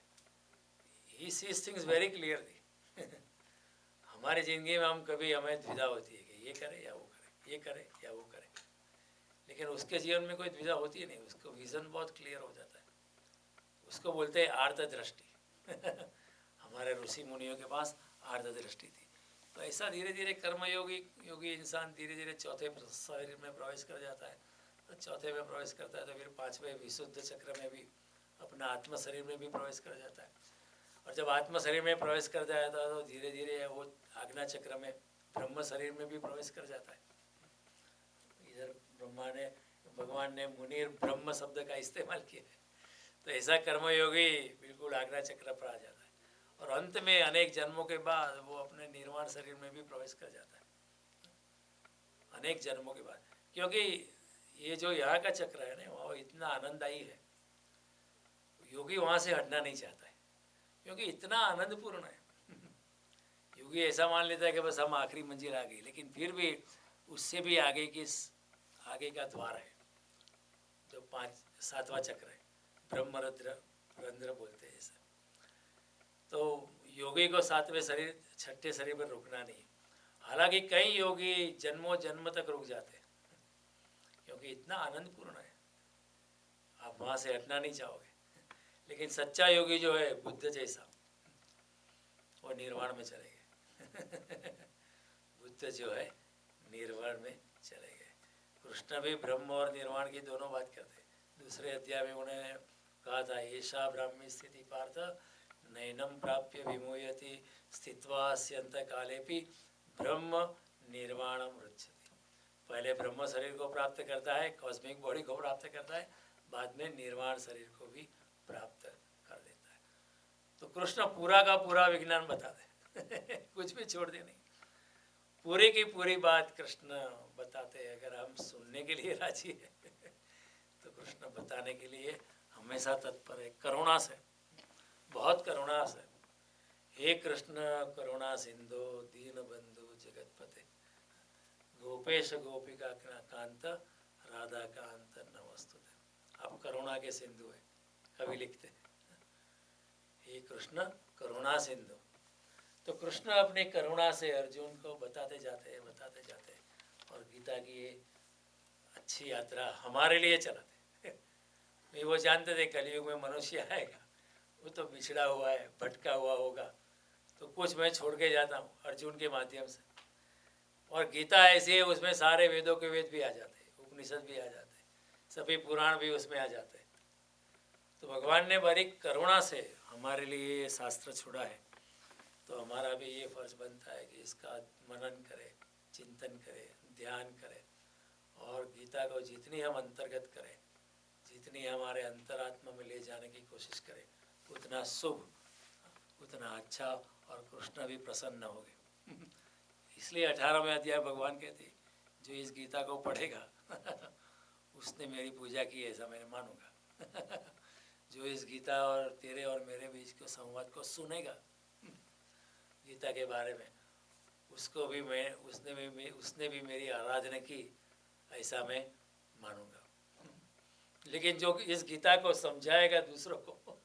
He sees things very clearly. हमारी ज़िंदगी में हमें द्विधा होती है कि ये करे या वो करे, ये करे या वो करे, लेकिन उसके जीवन में कोई द्विधा होती है नहीं, उसको विज़न बहुत क्लियर हो जाता है। उसको बोलते हैं आर्त दृष्टि। हमारे ऋषि मुनियों के पास आर्त दृष्टि थी। तो ऐसा धीरे धीरे योगी इंसान धीरे धीरे चौथे शरीर में प्रवेश कर जाता है। तो चौथे में प्रवेश करता है तो फिर 5वें विशुद्ध चक्र में भी, अपना आत्म शरीर में भी प्रवेश कर जाता है। और जब आत्म शरीर में प्रवेश कर जाता है तो धीरे धीरे वो आज्ञा चक्र में ब्रह्म शरीर में भी प्रवेश कर जाता है। इधर भगवान ने मुनीर ब्रह्म शब्द का इस्तेमाल किया है। तो ऐसा कर्मयोगी बिल्कुल आज्ञा चक्र पर आ जाता है और अंत में अनेक जन्मों के बाद वो अपने निर्वाण शरीर में भी प्रवेश कर जाता है, अनेक जन्मों के बाद। क्योंकि ये जो यहाँ का चक्र है ना वो इतना आनंददायी है, योगी वहाँ से हटना नहीं चाहता है क्योंकि इतना आनंदपूर्ण है। योगी ऐसा मान लेता है कि बस हम आखिरी मंजिल आ गई, लेकिन फिर भी उससे भी आगे आगे का द्वार है जो 7वां चक्र है, ब्रह्मरंध्र रंध्र बोलते हैं इसे। तो योगी को 7वें शरीर 6ठे शरीर पर रुकना नहीं। हालांकि कई योगी जन्मों जन्म तक रुक जाते हैं क्योंकि इतना आनंदपूर्ण है, आप वहाँ से हटना नहीं चाहोगे। लेकिन सच्चा योगी जो है बुद्ध जैसा, वो निर्वाण में चले गए। बुद्ध जो है निर्वाण में चले गए। कृष्ण भी ब्रह्म और निर्वाण की दोनों बात करते। दूसरे अध्याय में उन्होंने कहा था, ऐसा ब्राह्मी स्थिति पार्थ नैनम प्राप्य विमोयति स्थित्वा स्यंत कालेपि ब्रह्म निर्वाणम रुच्यति। पहले ब्रह्म शरीर को प्राप्त करता है, कॉस्मिक बॉडी को प्राप्त करता है, बाद में निर्वाण शरीर को भी प्राप्त कर देता है। तो कृष्ण पूरा का पूरा विज्ञान बता दे। कुछ भी छोड़ दे नहीं, पूरी की पूरी बात कृष्ण बताते हैं। अगर हम सुनने के लिए राजी है तो कृष्ण बताने के लिए हमेशा तत्पर है, करुणा से, बहुत करुणा से। हे कृष्ण करुणा सिंधु दीन बंधु जगतपते गोपेश गोपिका कांत राधा कांत नमस्तुते। आप करुणा के सिंधु है, कवि लिखते हैं, हे कृष्ण करुणा सिंधु। तो कृष्ण अपनी करुणा से अर्जुन को बताते जाते हैं और गीता की ये अच्छी यात्रा हमारे लिए चलाते। वे वो जानते थे कलयुग में मनुष्य आएगा, वो तो बिछड़ा हुआ है, भटका हुआ होगा, तो कुछ मैं छोड़ के जाता हूँ अर्जुन के माध्यम से। और गीता ऐसी है, उसमें सारे वेदों के वेद भी आ जाते हैं, उपनिषद भी आ जाते हैं, सभी पुराण भी उसमें आ जाते हैं। तो भगवान ने बड़ी करुणा से हमारे लिए ये शास्त्र छोड़ा है, तो हमारा भी ये फर्ज बनता है कि इसका मनन करें, चिंतन करें, ध्यान करें, और गीता को जितनी हम अंतर्गत करें, जितनी हमारे अंतरात्मा में ले जाने की कोशिश करें, उतना शुभ, उतना अच्छा, और कृष्ण भी प्रसन्न होंगे। इसलिए 18वें अध्याय भगवान कहते, जो इस गीता को पढ़ेगा उसने मेरी पूजा की, ऐसा मैं मानूंगा। जो इस गीता और तेरे और मेरे बीच के संवाद को सुनेगा गीता के बारे में, उसको भी उसने भी मेरी आराधना की, ऐसा मैं मानूंगा। लेकिन जो इस गीता को समझाएगा दूसरों को,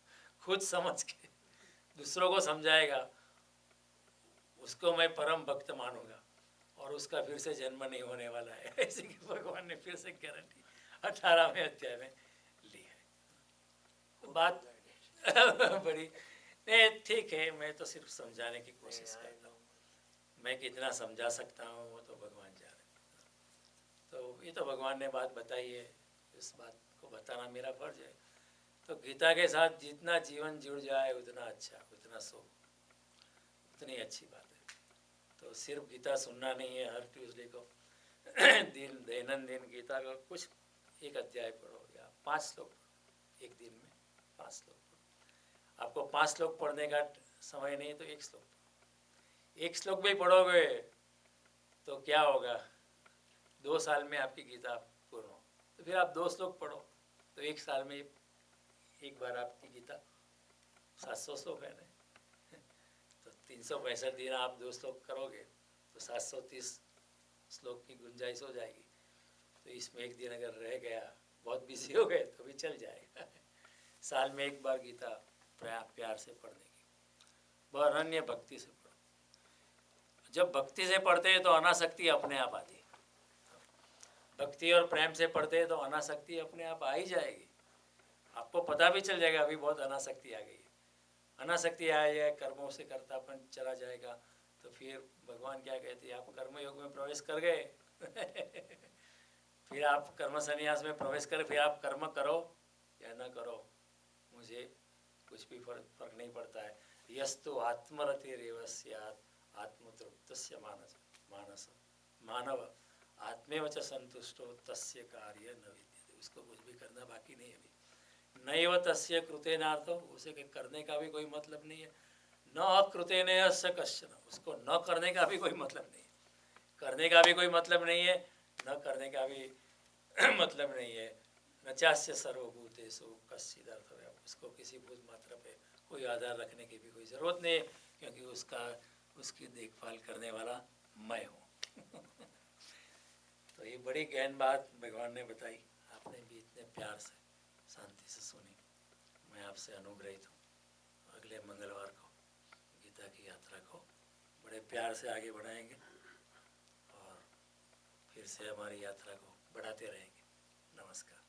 खुद समझ के दूसरों को समझाएगा, उसको मैं परम भक्त मानूंगा, और उसका फिर से जन्म नहीं होने वाला है। ऐसे कि भगवान ने फिर से गारंटी 18वें अध्याय में ली है। तो बात बड़ी नहीं, ठीक है, मैं तो सिर्फ समझाने की कोशिश करता हूँ। मैं कितना समझा सकता हूँ वो तो भगवान जाने। तो ये तो भगवान ने बात बताई है, इस बात को बताना मेरा फर्ज है। तो गीता के साथ जितना जीवन जुड़ जाए उतना अच्छा, उतना शुभ, उतनी अच्छी बात है। तो सिर्फ गीता सुनना नहीं है, हर ट्यूसडे को दैनंदिन गीता का कुछ एक अध्याय पढ़ो या 5 श्लोक पढ़ो, एक दिन में 5 श्लोक पढ़ो। आपको 5 श्लोक पढ़ने का समय नहीं तो 1 श्लोक पढ़ो। 1 श्लोक भी पढ़ोगे तो क्या होगा, 2 साल में आपकी गीता पूर्ण हो। तो फिर आप 2 श्लोक पढ़ो तो 1 साल में एक बार आपकी गीता 700 श्लोक है ना, तो 365 दिन आप 2 श्लोक करोगे तो 730 श्लोक की गुंजाइश हो जाएगी। तो इसमें एक दिन अगर रह गया, बहुत बिजी हो गए, तो भी चल जाएगा। साल में एक बार गीता प्यार से पढ़ने की, वह अनन्य भक्ति से पढ़ो। जब भक्ति से पढ़ते हैं तो अनासक्ति अपने आप आती है। भक्ति और प्रेम से पढ़ते हैं तो अनासक्ति अपने आप आ ही जाएगी। आपको पता भी चल जाएगा अभी बहुत अनासक्ति आ गई है। अनासक्ति आ जाए, कर्मों से करतापन चला जाएगा, तो फिर भगवान क्या कहते हैं, आप कर्मयोग में प्रवेश कर गए। फिर आप कर्म संन्यास में प्रवेश करें, फिर आप कर्म करो या न करो, मुझे कुछ भी फर्क नहीं पड़ता है। यस्तु आत्मरतिरेव स्यात् आत्मतृप्तस्य मानस मानव आत्मेव च संतुष्टो तस्य कार्य न विद्यते। उसको कुछ भी करना बाकी नहीं है अभी। नैव तस्य कृतेनार्थो, उसे करने का भी कोई मतलब नहीं है। न अकृतेनस्य कश्चन, उसको न करने का भी कोई मतलब नहीं है। करने का भी कोई मतलब नहीं है, न करने का भी मतलब नहीं है। नचास्य सर्वभूतेषु कश्चिदर्थव्यय, उसको किसी भूत मात्रा पे कोई आधार रखने की भी कोई ज़रूरत नहीं है, क्योंकि उसकी देखभाल करने वाला मैं हूँ। तो ये बड़ी गहन बात भगवान ने बताई, आपने भी इतने प्यार से शांति से सुनी। मैं आपसे अनुग्रहित हूँ। अगले मंगलवार को गीता की यात्रा को बड़े प्यार से आगे बढ़ाएंगे और फिर से हमारी यात्रा को बढ़ाते रहेंगे। नमस्कार।